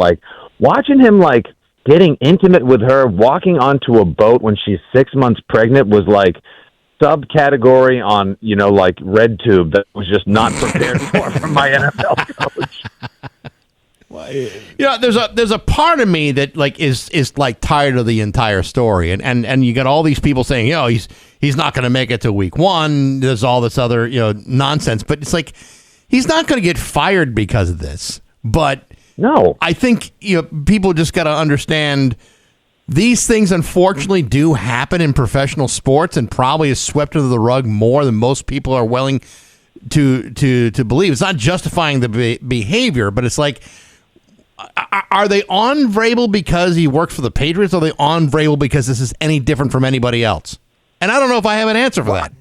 watching him, getting intimate with her, walking onto a boat when she's 6 months pregnant was, subcategory on, RedTube that was just not prepared for from my NFL coach. There's a part of me that is tired of the entire story, and you got all these people saying, he's not going to make it to week one. There's all this other nonsense, but it's like he's not going to get fired because of this. But no, I think people just got to understand these things. Unfortunately, do happen in professional sports, and probably is swept under the rug more than most people are willing to believe. It's not justifying the behavior, but it's like. Are they on Vrabel because he works for the Patriots? Or are they on Vrabel because this is any different from anybody else? And I don't know if I have an answer for that.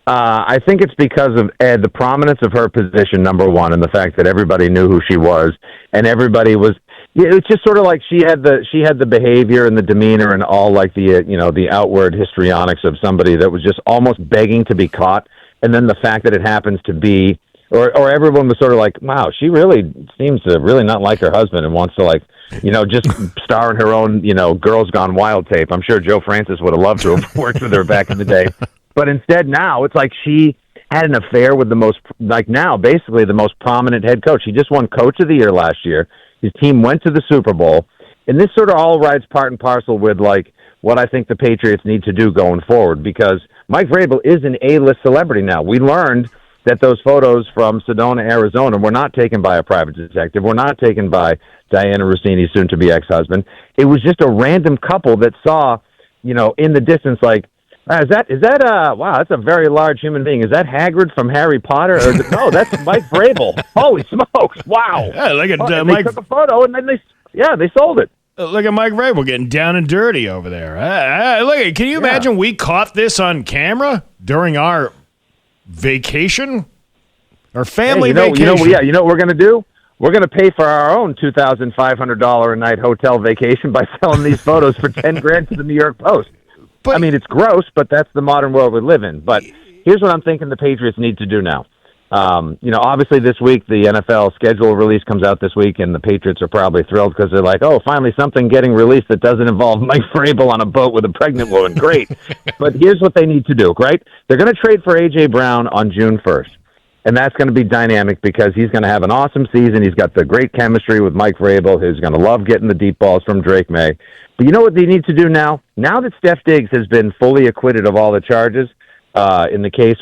I think it's because of the prominence of her position, number one, and the fact that everybody knew who she was, and everybody was. It's just sort of like she had the behavior and the demeanor and all the outward histrionics of somebody that was just almost begging to be caught, and then the fact that it happens to be. Or everyone was sort of like, wow, she really seems to really not like her husband and wants to just star in her own, Girls Gone Wild tape. I'm sure Joe Francis would have loved to have worked with her back in the day. But instead now it's like she had an affair with basically the most prominent head coach. He just won Coach of the Year last year. His team went to the Super Bowl. And this sort of all rides part and parcel with what I think the Patriots need to do going forward, because Mike Vrabel is an A-list celebrity now. We learned that those photos from Sedona, Arizona were not taken by a private detective, were not taken by Diana Rossini's soon-to-be ex-husband. It was just a random couple that saw, in the distance, is that wow, that's a very large human being. Is that Hagrid from Harry Potter? Or no, that's Mike Vrabel. Holy smokes, wow. Yeah, look at Mike. They took a photo, and then they sold it. Look at Mike Vrabel getting down and dirty over there. Can you imagine we caught this on camera during our vacation or family vacation? You know what we're going to do? We're going to pay for our own $2,500 a night hotel vacation by selling these photos for $10,000 to the New York Post. But, it's gross, but that's the modern world we live in. But here's what I'm thinking the Patriots need to do now. Obviously this week the NFL schedule release comes out this week, and the Patriots are probably thrilled because they're like, oh, finally something getting released that doesn't involve Mike Vrabel on a boat with a pregnant woman. Great. But here's what they need to do, right? They're going to trade for A.J. Brown on June 1st. And that's going to be dynamic because he's going to have an awesome season. He's got the great chemistry with Mike Vrabel. He's going to love getting the deep balls from Drake May. But you know what they need to do now? Now that Steph Diggs has been fully acquitted of all the charges, in the case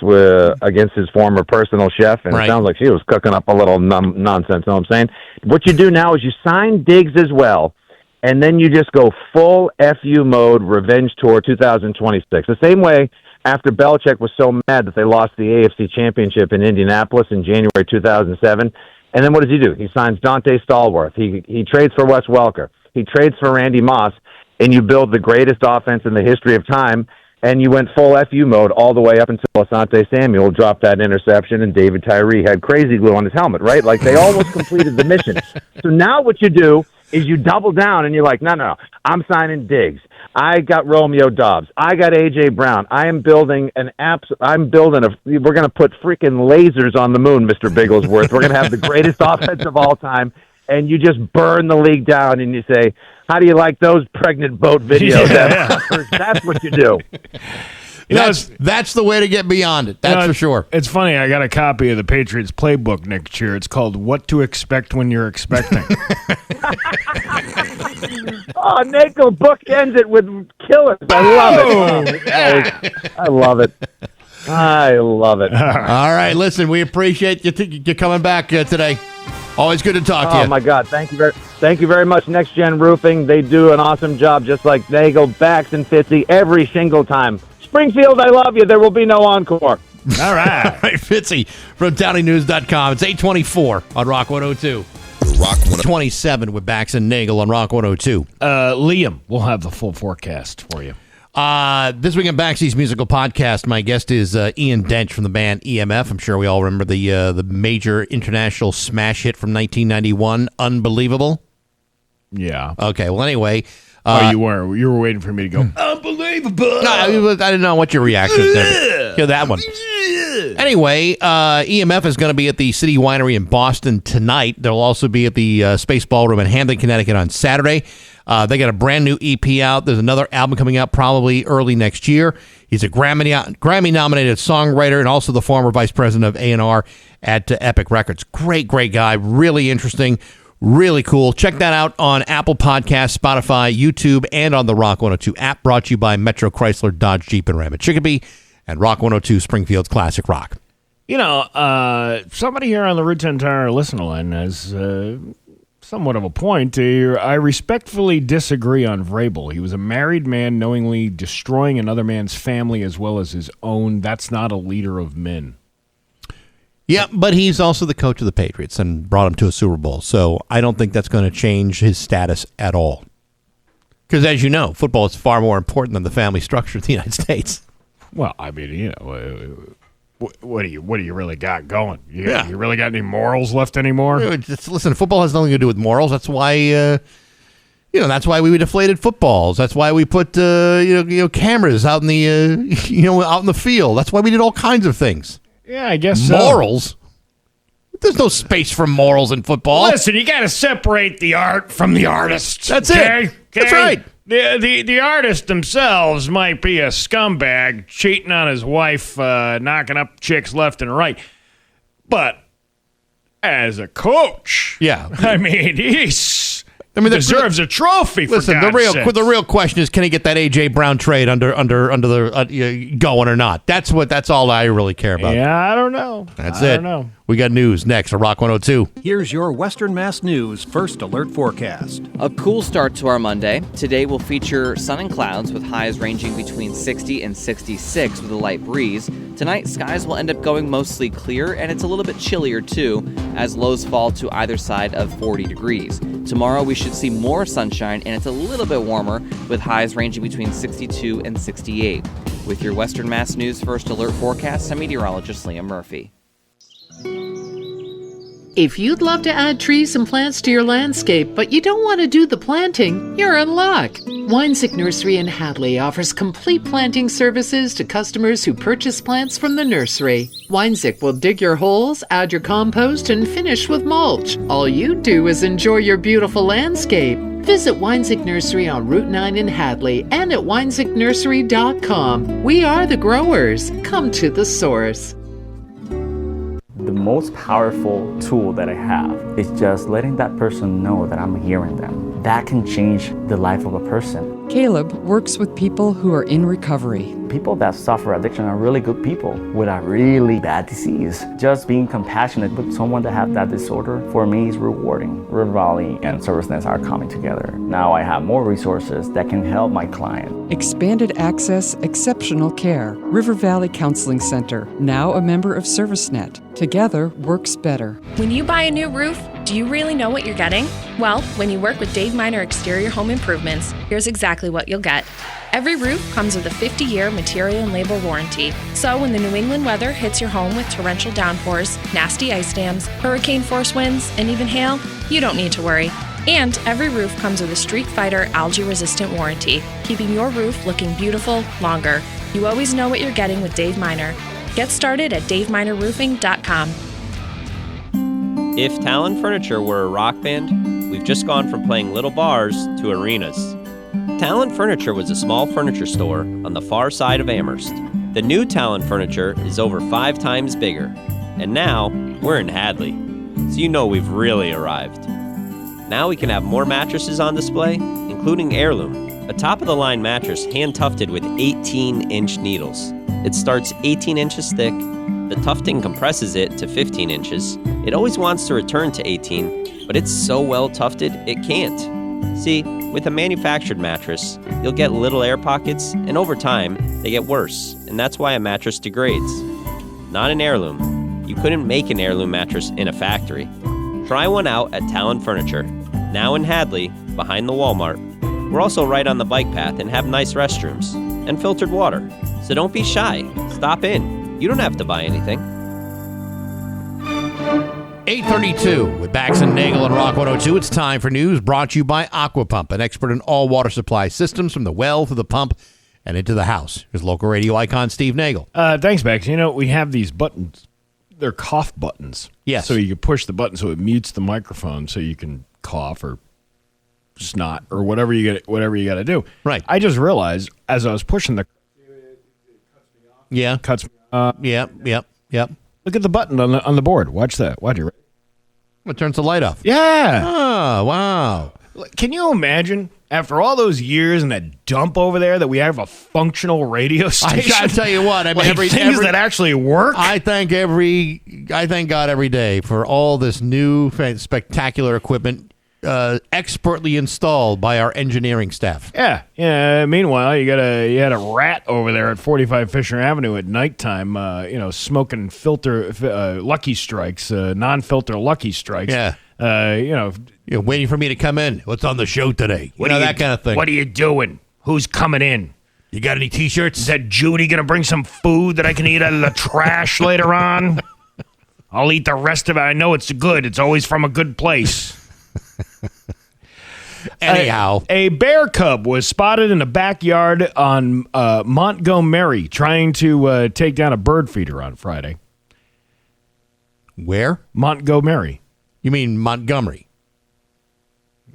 against his former personal chef, and It sounds like she was cooking up a little nonsense, you know what I'm saying? What you do now is you sign Diggs as well, and then you just go full FU mode, revenge tour 2026. The same way after Belichick was so mad that they lost the AFC Championship in Indianapolis in January 2007. And then what does he do? He signs Dante Stallworth. He trades for Wes Welker. He trades for Randy Moss, and you build the greatest offense in the history of time. And you went full FU mode all the way up until Asante Samuel dropped that interception and David Tyree had crazy glue on his helmet, right? Like they almost completed the mission. So now what you do is you double down and you're like, no, I'm signing Diggs. I got Romeo Dobbs. I got A.J. Brown. I am building we're going to put freaking lasers on the moon, Mr. Bigglesworth. We're going to have the greatest offense of all time. And you just burn the league down and you say, how do you like those pregnant boat videos? That's what you do. That's the way to get beyond it. That's for sure. It's funny. I got a copy of the Patriots playbook next year. It's called "What to Expect When You're Expecting." Oh, Nagle bookends it with killers. I love it. I love it. I love it. All right, listen, we appreciate you coming back today. Always good to talk to you. Oh, my God. Thank you very much, Next Gen Roofing. They do an awesome job, just like Nagle, Bax, and Fitzy every single time. Springfield, I love you. There will be no encore. All right. All right, Fitzy from DowneyNews.com. It's 8:24 on Rock 102. Rock 27 with Bax and Nagle on Rock 102. Liam, we'll have the full forecast for you. This week on Baxy's Musical Podcast, my guest is Ian Dench from the band EMF. I'm sure we all remember the major international smash hit from 1991, Unbelievable. Yeah. Okay, well, anyway. You were waiting for me to go, unbelievable. No, I didn't know what your reaction was. Hear that one. Anyway, EMF is going to be at the City Winery in Boston tonight. They'll also be at the Space Ballroom in Hamden, Connecticut on Saturday. They got a brand new EP out. There's another album coming out probably early next year. He's a Grammy-nominated songwriter and also the former vice president of A&R at Epic Records. Great guy. Really interesting. Really cool. Check that out on Apple Podcasts, Spotify, YouTube, and on the Rock 102 app, brought to you by Metro Chrysler, Dodge, Jeep, and Ram at Chicopee, and Rock 102, Springfield's Classic Rock. You know, somebody here on the Route 10 Tire listener line has somewhat of a point. I respectfully disagree on Vrabel. He was a married man knowingly destroying another man's family as well as his own. That's not a leader of men. Yeah, but he's also the coach of the Patriots and brought him to a Super Bowl. So I don't think that's going to change his status at all. Because as you know, football is far more important than the family structure of the United States. Well, I mean, you know, what do you really got going? You really got any morals left anymore? Listen, football has nothing to do with morals. That's why that's why we deflated footballs. That's why we put cameras out in the out in the field. That's why we did all kinds of things. Yeah, I guess so. Morals? There's no space for morals in football. Listen, you got to separate the art from the artist. That's it. Okay? That's right. The artists themselves might be a scumbag, cheating on his wife, knocking up chicks left and right. But as a coach, I mean, he deserves a trophy. Listen, the real question is, can he get that A.J. Brown trade under the going or not? That's all I really care about. Yeah, I don't know. I don't know. We got news next on Rock 102. Here's your Western Mass News First Alert Forecast. A cool start to our Monday. Today will feature sun and clouds with highs ranging between 60 and 66 with a light breeze. Tonight, skies will end up going mostly clear, and it's a little bit chillier too, as lows fall to either side of 40 degrees. Tomorrow, we should see more sunshine, and it's a little bit warmer, with highs ranging between 62 and 68. With your Western Mass News First Alert Forecast, I'm meteorologist Liam Murphy. If you'd love to add trees and plants to your landscape, but you don't want to do the planting, you're in luck. Weinsick Nursery in Hadley offers complete planting services to customers who purchase plants from the nursery. Weinsick will dig your holes, add your compost, and finish with mulch. All you do is enjoy your beautiful landscape. Visit Weinsick Nursery on Route 9 in Hadley and at WeinsickNursery.com. We are the growers. Come to the source. The most powerful tool that I have is just letting that person know that I'm hearing them. That can change the life of a person. Caleb works with people who are in recovery. People that suffer addiction are really good people with a really bad disease. Just being compassionate with someone that has that disorder, for me, is rewarding. River Valley and ServiceNet are coming together. Now I have more resources that can help my client. Expanded access, exceptional care. River Valley Counseling Center, now a member of ServiceNet. Together works better. When you buy a new roof, do you really know what you're getting? Well, when you work with Dave Miner Exterior Home Improvements, here's exactly what you'll get. Every roof comes with a 50-year material and labor warranty. So when the New England weather hits your home with torrential downpours, nasty ice dams, hurricane force winds, and even hail, you don't need to worry. And every roof comes with a Street Fighter algae-resistant warranty, keeping your roof looking beautiful longer. You always know what you're getting with Dave Miner. Get started at daveminerroofing.com. If Talon Furniture were a rock band, we've just gone from playing little bars to arenas. Talon Furniture was a small furniture store on the far side of Amherst. The new Talon Furniture is over 5 times bigger, and now we're in Hadley, so you know we've really arrived. Now we can have more mattresses on display, including Heirloom, a top-of-the-line mattress hand-tufted with 18-inch needles. It starts 18 inches thick, the tufting compresses it to 15 inches. It always wants to return to 18, but it's so well tufted, it can't. See, with a manufactured mattress, you'll get little air pockets, and over time, they get worse, and that's why a mattress degrades. Not an Heirloom. You couldn't make an Heirloom mattress in a factory. Try one out at Talon Furniture, now in Hadley, behind the Walmart. We're also right on the bike path and have nice restrooms, and filtered water. So don't be shy. Stop in. You don't have to buy anything. 8:32 with Bax and Nagle and Rock 102. It's time for news brought to you by Aquapump, an expert in all water supply systems from the well to the pump and into the house. Here's local radio icon Steve Nagle. Thanks, Bax. You know, we have these buttons. They're cough buttons. Yes. So you can push the button so it mutes the microphone so you can cough or snot or whatever you got to do. Right. I just realized as I was pushing the Yeah. cuts. Yep. Look at the button on the board. Watch that. Watch it. It turns the light off. Yeah. Oh, wow. Can you imagine after all those years and that dump over there that we have a functional radio station? I tell you what, I mean, like things that actually work. I thank God every day for all this new spectacular equipment expertly installed by our engineering staff. Yeah. Meanwhile, you had a rat over there at 45 Fisher Avenue at nighttime, smoking filter Lucky Strikes, non-filter Lucky Strikes. Yeah. You're waiting for me to come in. What's on the show today? That kind of thing. What are you doing? Who's coming in? You got any T-shirts? Is that Judy gonna bring some food that I can eat out of the trash later on? I'll eat the rest of it. I know it's good. It's always from a good place. Anyhow, a bear cub was spotted in a backyard on Montgomery trying to take down a bird feeder on Friday. Where? Montgomery. You mean Montgomery?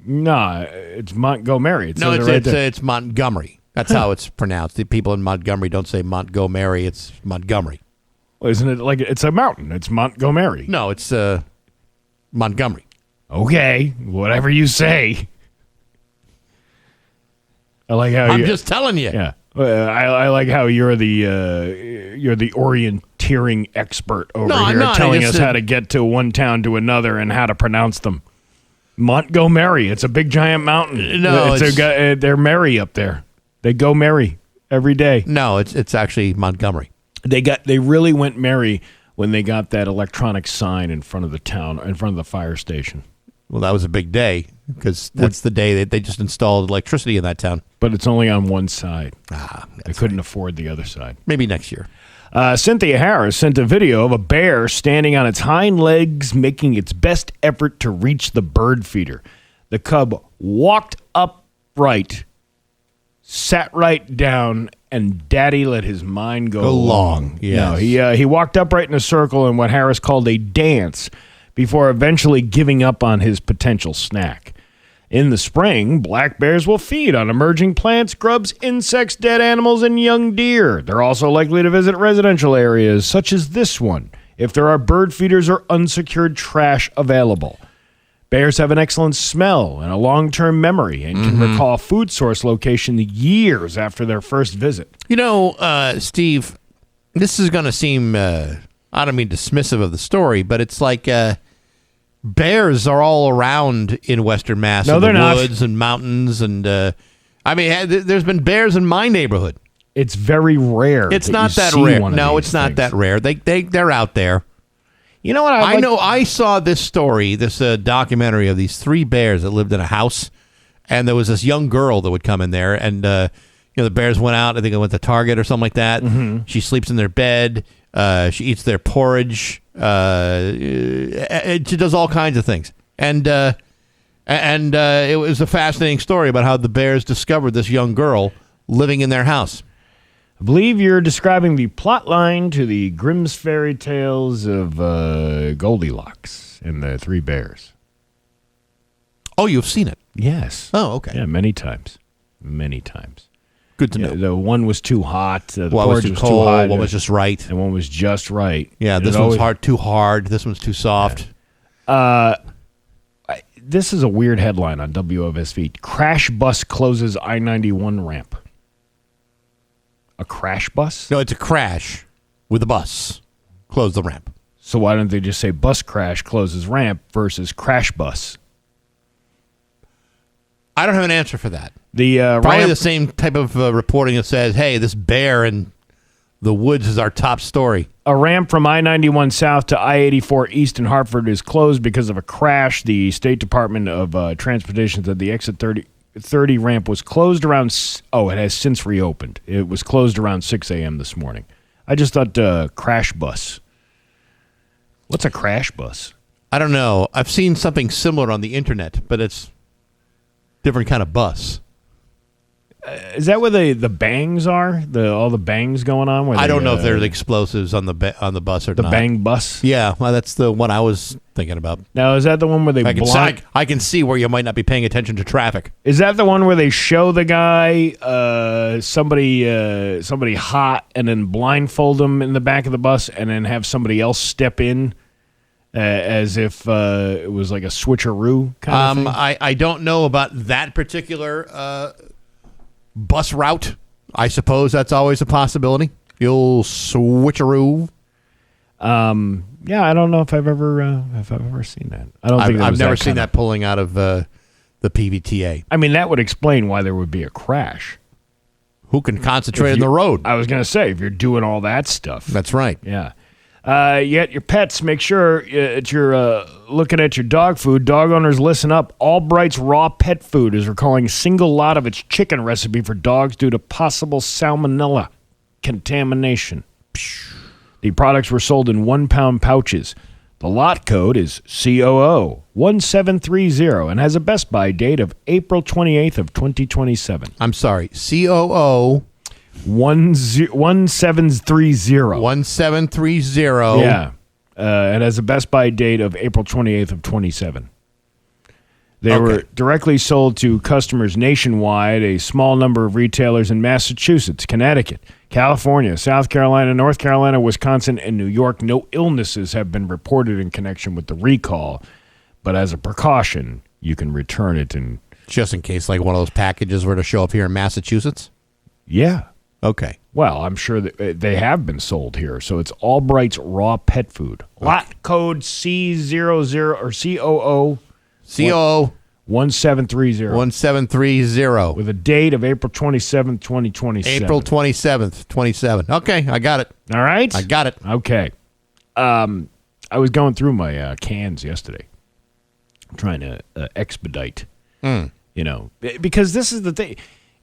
No, it's Montgomery. It's Montgomery. That's how it's pronounced. The people in Montgomery don't say Montgomery. It's Montgomery. Well, isn't it like it's a mountain? It's Montgomery. No, it's Montgomery. Okay, whatever you say. I like how I'm just telling you. Yeah, I like how you're the orienteering expert over here, telling us how to get to one town to another and how to pronounce them. Montgomery. It's a big giant mountain. No, they're merry up there. They go merry every day. No, it's actually Montgomery. They really went merry when they got that electronic sign in front of the town, in front of the fire station. Well, that was a big day because that's the day that they just installed electricity in that town. But it's only on one side. They couldn't right. afford the other side. Maybe next year. Cynthia Harris sent a video of a bear standing on its hind legs, making its best effort to reach the bird feeder. The cub walked upright, sat right down, and Daddy let his mind go long. Yes. No, he walked upright in a circle in what Harris called a dance before eventually giving up on his potential snack. In the spring, black bears will feed on emerging plants, grubs, insects, dead animals, and young deer. They're also likely to visit residential areas, such as this one, if there are bird feeders or unsecured trash available. Bears have an excellent smell and a long-term memory and can recall a food source location years after their first visit. You know, Steve, this is going to seem, I don't mean dismissive of the story, but it's like bears are all around in Western Mass. No, in they're the not. woods and mountains. And, I mean, there's been bears in my neighborhood. It's very rare. It's not that rare. No, it's not that rare. They're out there. You know what? I saw this story, this documentary of these 3 bears that lived in a house, and there was this young girl that would come in there, and the bears went out. I think it went to Target or something like that. Mm-hmm. She sleeps in their bed. She eats their porridge. She does all kinds of things. And And it was a fascinating story about how the bears discovered this young girl living in their house. I believe you're describing the plot line to the Grimm's fairy tales of Goldilocks and the Three Bears. Oh, you've seen it? Yes. Oh, okay. Yeah, many times. Many times. Good to know. The one was too hot. The one was porridge too was cold. too hot. One was just right. And one was just right. Yeah, this one's too hard. This one's too soft. This is a weird headline on WFSV. Crash bus closes I-91 ramp. A crash bus? No, it's a crash with a bus. Close the ramp. So why don't they just say bus crash closes ramp versus crash bus? I don't have an answer for that. The Probably ramp, the same type of reporting that says, hey, this bear in the woods is our top story. a ramp from I-91 south to I-84 east in Hartford is closed because of a crash. The State Department of Transportation said the exit 30 ramp was closed around... it has since reopened. It was closed around 6 a.m. this morning. I just thought crash bus. What's a crash bus? I don't know. I've seen something similar on the internet, but it's different kind of bus. Is that where the bangs are? All the bangs going on? Where I don't know if there's explosives on the bus or the not. The bang bus? Yeah, well, that's the one I was thinking about. Now, is that the one where they I can see where you might not be paying attention to traffic. Is that the one where they show the guy, somebody hot, and then blindfold him in the back of the bus, and then have somebody else step in as if it was like a switcheroo kind of thing? I don't know about that particular bus route. I suppose that's always a possibility. You'll switcheroo. Yeah, I don't know if I've ever seen that. I don't think I've never seen that pulling out of the PVTA. I mean, that would explain why there would be a crash. Who can concentrate on the road? I was going to say, if you're doing all that stuff. That's right. Yeah. Yet your pets, make sure that you're looking at your dog food. Dog owners, listen up. Albright's Raw Pet Food is recalling a single lot of its chicken recipe for dogs due to possible salmonella contamination. The products were sold in 1-pound pouches. The lot code is COO 1730 and has a Best Buy date of April 28th of 2027. I'm sorry, COO 1730. 1730. Yeah. It has a Best Buy date of April 28th of 27. They were directly sold to customers nationwide, a small number of retailers in Massachusetts, Connecticut, California, South Carolina, North Carolina, Wisconsin, and New York. No illnesses have been reported in connection with the recall, but as a precaution, you can return it. And just in case like one of those packages were to show up here in Massachusetts? Yeah. Okay. Well, I'm sure that they have been sold here. So it's Albright's Raw Pet Food. Lot code C00 or COO. COO 1730. 1730. With a date of April 27th, 2027. April 27th, 27. Okay, I got it. All right? I got it. Okay. I was going through my cans yesterday, trying to expedite, because this is the thing.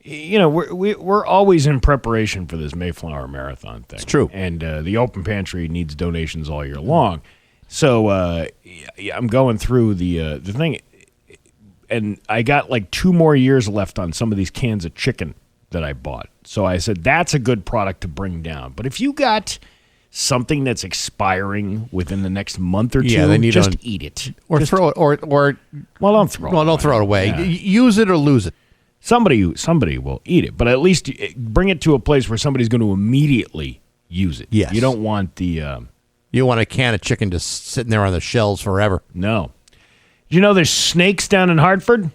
We're always in preparation for this Mayflower Marathon thing. It's true. And the Open Pantry needs donations all year long. So I'm going through the thing, and I got like 2 more years left on some of these cans of chicken that I bought. So I said, that's a good product to bring down. But if you got something that's expiring within the next month or two, then you just eat it. Or throw it, or don't throw it away. Don't throw it away. Yeah. Use it or lose it. Somebody will eat it, but at least bring it to a place where somebody's going to immediately use it. Yes. You don't want you want a can of chicken just sitting there on the shelves forever. No. Did you know there's snakes down in Hartford?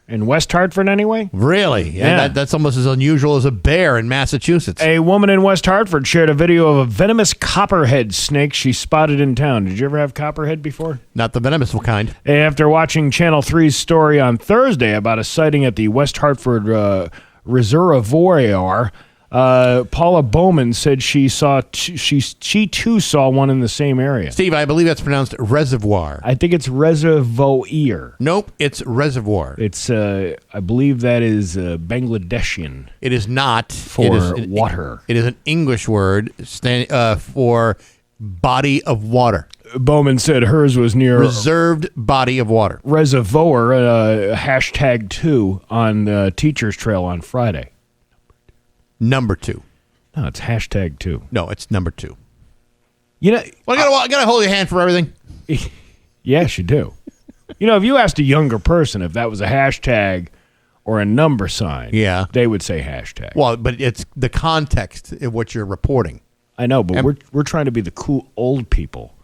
In West Hartford, anyway? Really? Yeah. That's almost as unusual as a bear in Massachusetts. A woman in West Hartford shared a video of a venomous copperhead snake she spotted in town. Did you ever have copperhead before? Not the venomous kind. After watching Channel 3's story on Thursday about a sighting at the West Hartford Reservoir, Paula Bowman said she too saw one in the same area. Steve, I believe that's pronounced reservoir. I think it's reservoir. Nope, it's reservoir. It's I believe that is Bangladeshian. It is not for water. It is an English word for body of water. Bowman said hers was near reserved body of water. Reservoir, #2 on the Teacher's Trail on Friday. Number 2. No, it's #2. No, it's number 2. You know, I gotta hold your hand for everything. Yes, you do. You know, if you asked a younger person if that was a hashtag or a number sign, yeah, they would say hashtag. Well, but it's the context of what you're reporting. I know, but we're trying to be the cool old people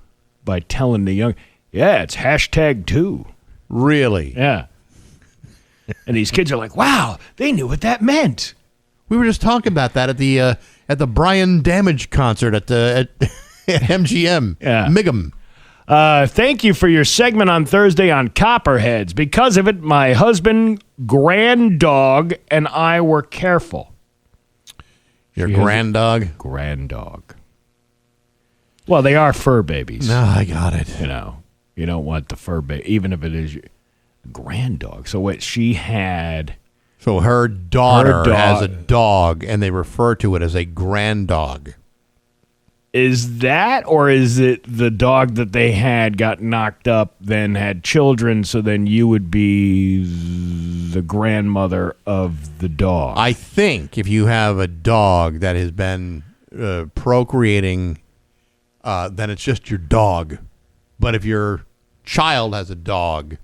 by telling the young, yeah, it's #2. Really? Yeah. And these kids are like, wow, they knew what that meant. We were just talking about that at the Brian Damage concert at MGM. Yeah. Migum. Thank you for your segment on Thursday on Copperheads. Because of it, my husband, grand dog, and I were careful. Your grand dog? Grand dog. Well, they are fur babies. No, I got it. You know, you don't want the fur baby, even if it is your grand dog. So what she had... So her daughter has a dog, and they refer to it as a grand dog. Is that, or is it the dog that they had got knocked up, then had children, so then you would be the grandmother of the dog? I think if you have a dog that has been procreating, then it's just your dog. But if your child has a dog,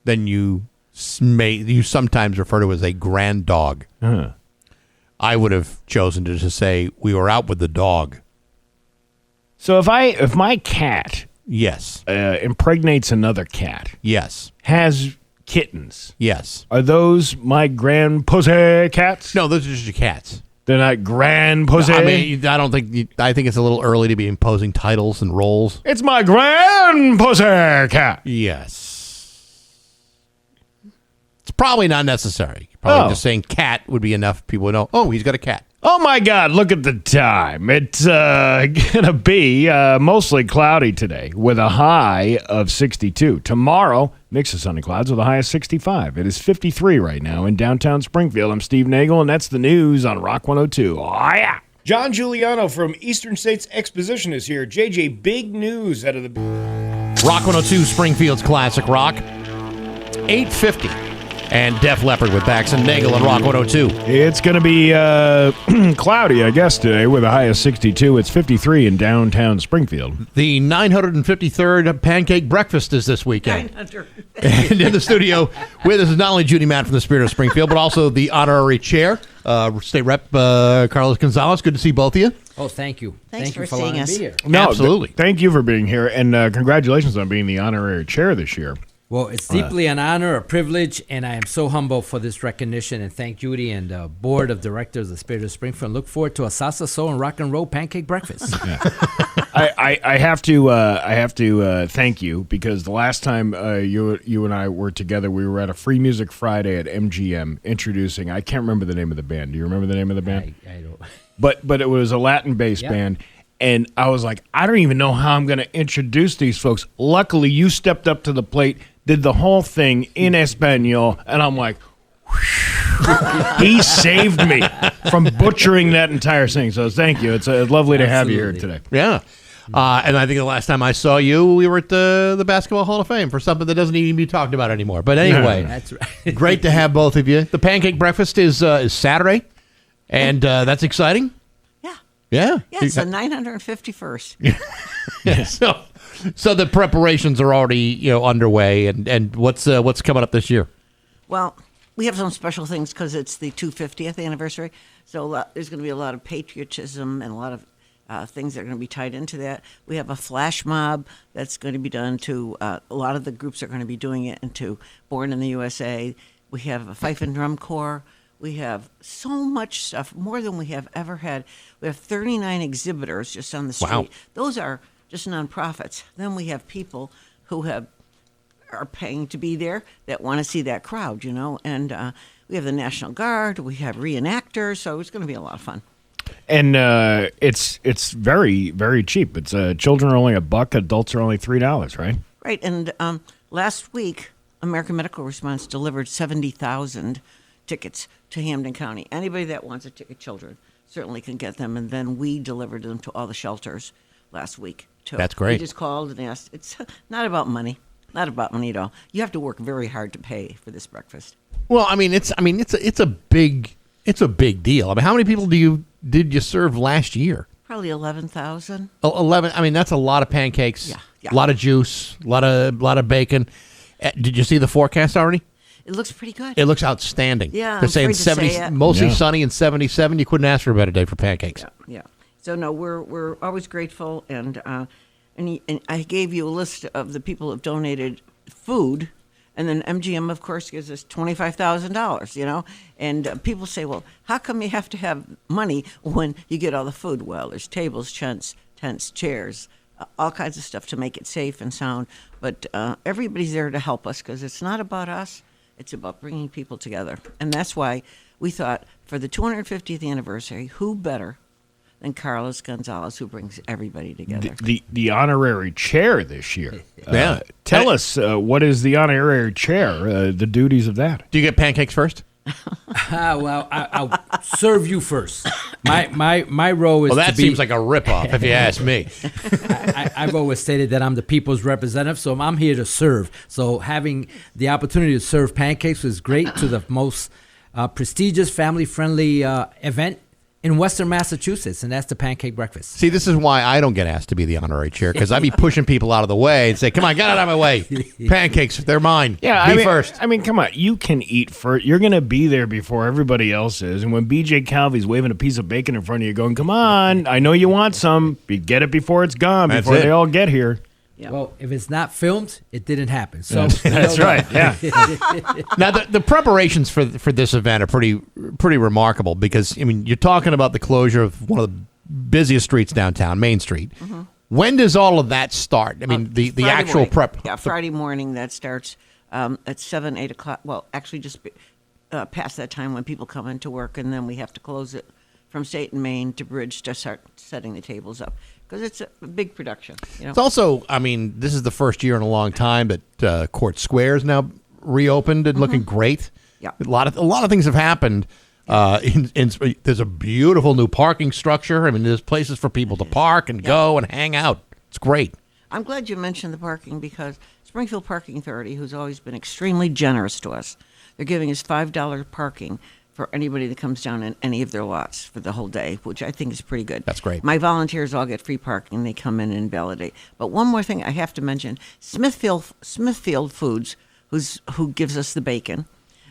then you sometimes refer to it as a grand dog. Huh. I would have chosen to just say we were out with the dog. So if my cat yes impregnates another cat, yes, has kittens, yes, are those my grand pussy cats? No, those are just your cats. They're not grand pussy. I mean, I think it's a little early to be imposing titles and roles. It's my grand pussy cat. Yes. It's probably not necessary. Probably just saying cat would be enough. People would know, oh, he's got a cat. Oh, my God, look at the time. It's going to be mostly cloudy today with a high of 62. Tomorrow, mix of sun and clouds with a high of 65. It is 53 right now in downtown Springfield. I'm Steve Nagle, and that's the news on Rock 102. Oh, yeah. John Giuliano from Eastern States Exposition is here. JJ, big news out of the... Rock 102, Springfield's Classic Rock. 850. And Def Leppard with Bax and Nagle on Rock 102. It's going to be cloudy, I guess, today with a high of 62. It's 53 in downtown Springfield. The 953rd Pancake Breakfast is this weekend. And in the studio with us is not only Judy Matt from the Spirit of Springfield, but also the honorary chair, State Rep Carlos Gonzalez. Good to see both of you. Oh, thank you. Thanks for you seeing us. be here. No, absolutely. Thank you for being here, and congratulations on being the honorary chair this year. Well, it's deeply an honor, a privilege, and I am so humble for this recognition. And thank Judy and the board of directors of the Spirit of Springfield. Look forward to a salsa, soul, and rock and roll pancake breakfast. I have to thank you because the last time you and I were together, we were at a Free Music Friday at MGM introducing. I can't remember the name of the band. Do you remember the name of the band? I don't. But it was a Latin-based band. And I was like, I don't even know how I'm going to introduce these folks. Luckily, you stepped up to the plate, did the whole thing in Espanol, and I'm like, he saved me from butchering that entire thing. So thank you. It's lovely to have you here today. Yeah. And I think the last time I saw you, we were at the Basketball Hall of Fame for something that doesn't even be talked about anymore. But anyway, that's right. Great to have both of you. The Pancake Breakfast is Saturday, and that's exciting. Yeah. Yeah, it's the 951st. Yeah. So the preparations are already underway, and what's coming up this year? Well, we have some special things because it's the 250th anniversary. So there's going to be a lot of patriotism and a lot of things that are going to be tied into that. We have a flash mob that's going to be done to a lot of the groups are going to be doing it into Born in the USA. We have a fife and drum corps. We have so much stuff, more than we have ever had. We have 39 exhibitors just on the street. Wow. Those are just nonprofits. Then we have people who are paying to be there that want to see that crowd, And we have the National Guard. We have reenactors. So it's going to be a lot of fun. And it's very, very cheap. It's children are only $1, adults are only $3, right? Right. And last week, American Medical Response delivered 70,000 tickets to Hampden County. Anybody that wants a ticket, children, certainly can get them. And then we delivered them to all the shelters last week, too. That's great. He just called and asked. It's not about money. Not about money at all. You have to work very hard to pay for this breakfast. Well, it's a big deal. I mean, how many people did you serve last year? Probably 11,000. 11. I mean, that's a lot of pancakes. Yeah. A lot of juice. A lot of bacon. Did you see the forecast already? It looks pretty good. It looks outstanding. Yeah, They're saying I'm afraid to 70, say it. mostly sunny and 77. You couldn't ask for a better day for pancakes. Yeah. So no, we're always grateful, and I gave you a list of the people who have donated food, and then MGM, of course, gives us $25,000. You know, and people say, well, how come you have to have money when you get all the food? Well, there's tables, tents, chairs, all kinds of stuff to make it safe and sound. But everybody's there to help us because it's not about us. It's about bringing people together. And that's why we thought for the 250th anniversary, who better than Carlos Gonzalez, who brings everybody together. The honorary chair this year. Yeah. Tell us, what is the honorary chair, the duties of that? Do you get pancakes first? Well, I'll serve you first. My role is Well, that to be, seems like a ripoff, if you ask me. I've always stated that I'm the people's representative, so I'm here to serve. So having the opportunity to serve pancakes was great to the most prestigious, family-friendly event in Western Massachusetts, and that's the pancake breakfast. See, this is why I don't get asked to be the honorary chair, because I'd be pushing people out of the way and say, come on, get out of my way. Pancakes, they're mine. Yeah, Me first. I mean, come on. You can eat first. You're going to be there before everybody else is. And when BJ Calvy's waving a piece of bacon in front of you going, come on, I know you want some. Get it before it's gone, That's before it. they all get here. Yeah. Well, if it's not filmed, it didn't happen. So That's right, yeah. Now, the preparations for this event are pretty remarkable because, I mean, you're talking about the closure of one of the busiest streets downtown, Main Street. Mm-hmm. When does all of that start? I mean, the Friday actual morning. prep. Yeah, Friday morning that starts at 7, 8 o'clock. Well, actually just past that time when people come into work, and then we have to close it from State and Main to Bridge to start setting the tables up because it's a big production. You know? It's also, I mean, this is the first year in a long time that Court Square is now reopened and looking great. Yeah. A lot of things have happened. There's a beautiful new parking structure. I mean, there's places for people to park and go and hang out. It's great. I'm glad you mentioned the parking because Springfield Parking Authority, who's always been extremely generous to us, they're giving us $5 parking for anybody that comes down in any of their lots for the whole day, which I think is pretty good. That's great. My volunteers all get free parking. They come in and validate. But one more thing I have to mention, Smithfield Foods, who gives us the bacon,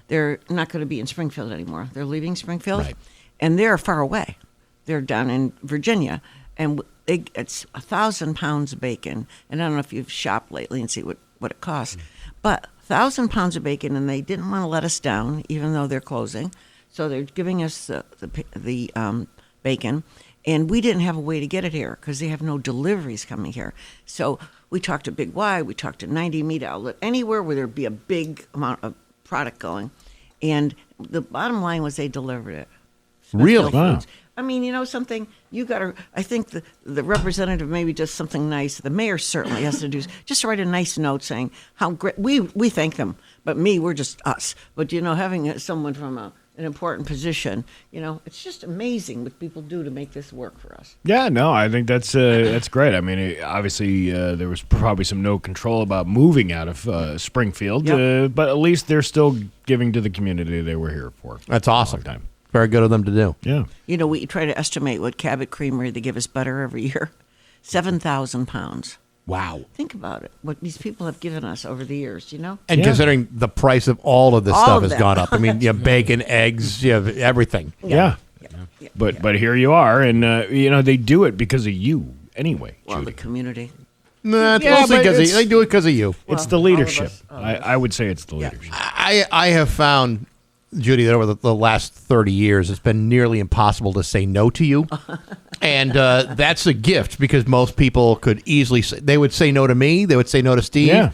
they're not going to be in Springfield anymore. They're leaving Springfield, Right. and they're far away. They're down in Virginia, and it's 1,000 pounds of bacon. And I don't know if you've shopped lately and see what it costs, but 1,000 pounds of bacon, and they didn't want to let us down, even though they're closing. So they're giving us the bacon, and we didn't have a way to get it here because they have no deliveries coming here. So we talked to Big Y, we talked to 90 Meat Outlet, anywhere where there'd be a big amount of product going. And the bottom line was they delivered it. Really? Smithfield Wow. Foods. I mean, you know something? You got to, I think the representative maybe does something nice. The mayor certainly has to do, just write a nice note saying how great, we thank them, but we're just us. But, you know, having someone from an important position, you know, it's just amazing what people do to make this work for us. Yeah, no, I think that's great. I mean, obviously, there was probably some no control about moving out of Springfield, but at least they're still giving to the community they were here for. That's awesome. A long time. Very good of them to do. Yeah. You know, we try to estimate what Cabot Creamery, they give us butter every year, 7,000 pounds. Wow. Think about it, what these people have given us over the years, you know? And considering the price of all of this All stuff of has that. gone up. I mean, you have bacon, eggs, you have everything. Yeah. But here you are, and you know they do it because of you anyway. Well, Judy. the community. Nah, it's Yeah, mostly but because it's- they do it because of you. It's Well, the all of leadership. us, all of us. I would say it's the leadership. I have found, Judy, that over the last 30 years, it's been nearly impossible to say no to you. And that's a gift because most people could easily say, they would say no to me. They would say no to Steve. Yeah.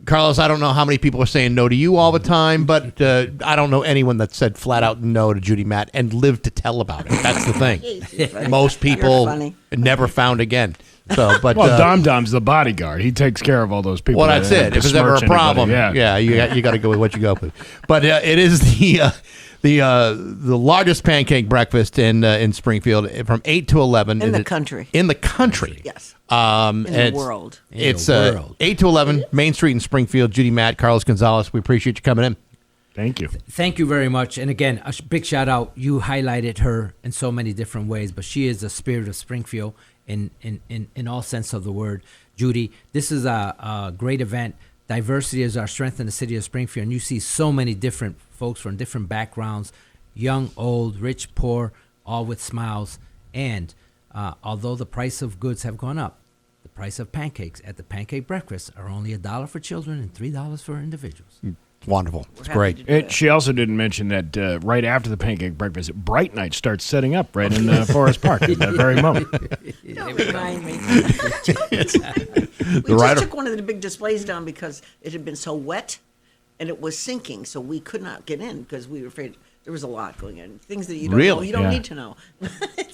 Carlos, I don't know how many people are saying no to you all the time, but I don't know anyone that said flat out no to Judy Matt and lived to tell about it. That's the thing. Most people funny. never found again. So, but Well, Dom Dom's the bodyguard. He takes care of all those people. well, that's that it. If there's ever a besmirch anybody. problem, you got to go with what you go with. But it is The largest pancake breakfast in Springfield from 8 to 11 In the country. In the country, Yes. In the world. It's 8 to 11 Main Street in Springfield. Judy, Matt, Carlos Gonzalez. We appreciate you coming in. Thank you. Thank you very much. And again, a big shout out. You highlighted her in so many different ways, but she is the spirit of Springfield in all sense of the word. Judy, this is a great event. Diversity is our strength in the city of Springfield, and you see so many different folks from different backgrounds, young, old, rich, poor, all with smiles. And although the price of goods have gone up, the price of pancakes at the pancake breakfast are only $1 for children and $3 for individuals. It's wonderful. It's great. She also didn't mention that right after the pancake breakfast, Bright Night starts setting up right in Forest Park at that very moment. Don't remind me. We just took one of the big displays down because it had been so wet and it was sinking, so we could not get in because we were afraid there was a lot going on. Things that you don't know. You don't need to know.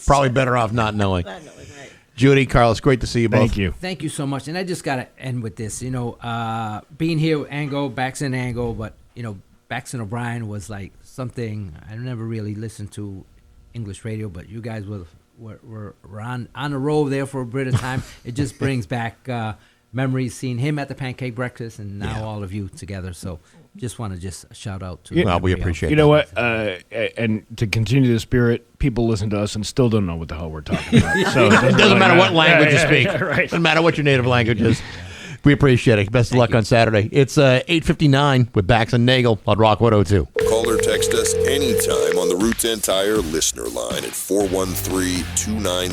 Probably better off not knowing. Not knowing, right. Judy, Carlos, great to see you both. Thank you. Thank you so much. And I just got to end with this. You know, being here with Angle, Bax and Nagle, but, you know, Bax and O'Brien was like something I never really listened to English radio, but you guys were on the road there for a bit of time. It just brings back memories, seeing him at the pancake breakfast and now all of you together. So just want to shout out to well, we appreciate it. You know what? And to continue the spirit, people listen to us and still don't know what the hell we're talking about. So it doesn't matter what language you speak. Right. Doesn't matter what your native language is. We appreciate it. Best of luck on Saturday. It's 8:59 with Bax and Nagle on Rock 102. Call or text us anytime on the Route 10 Tire listener line at 413-297-0009.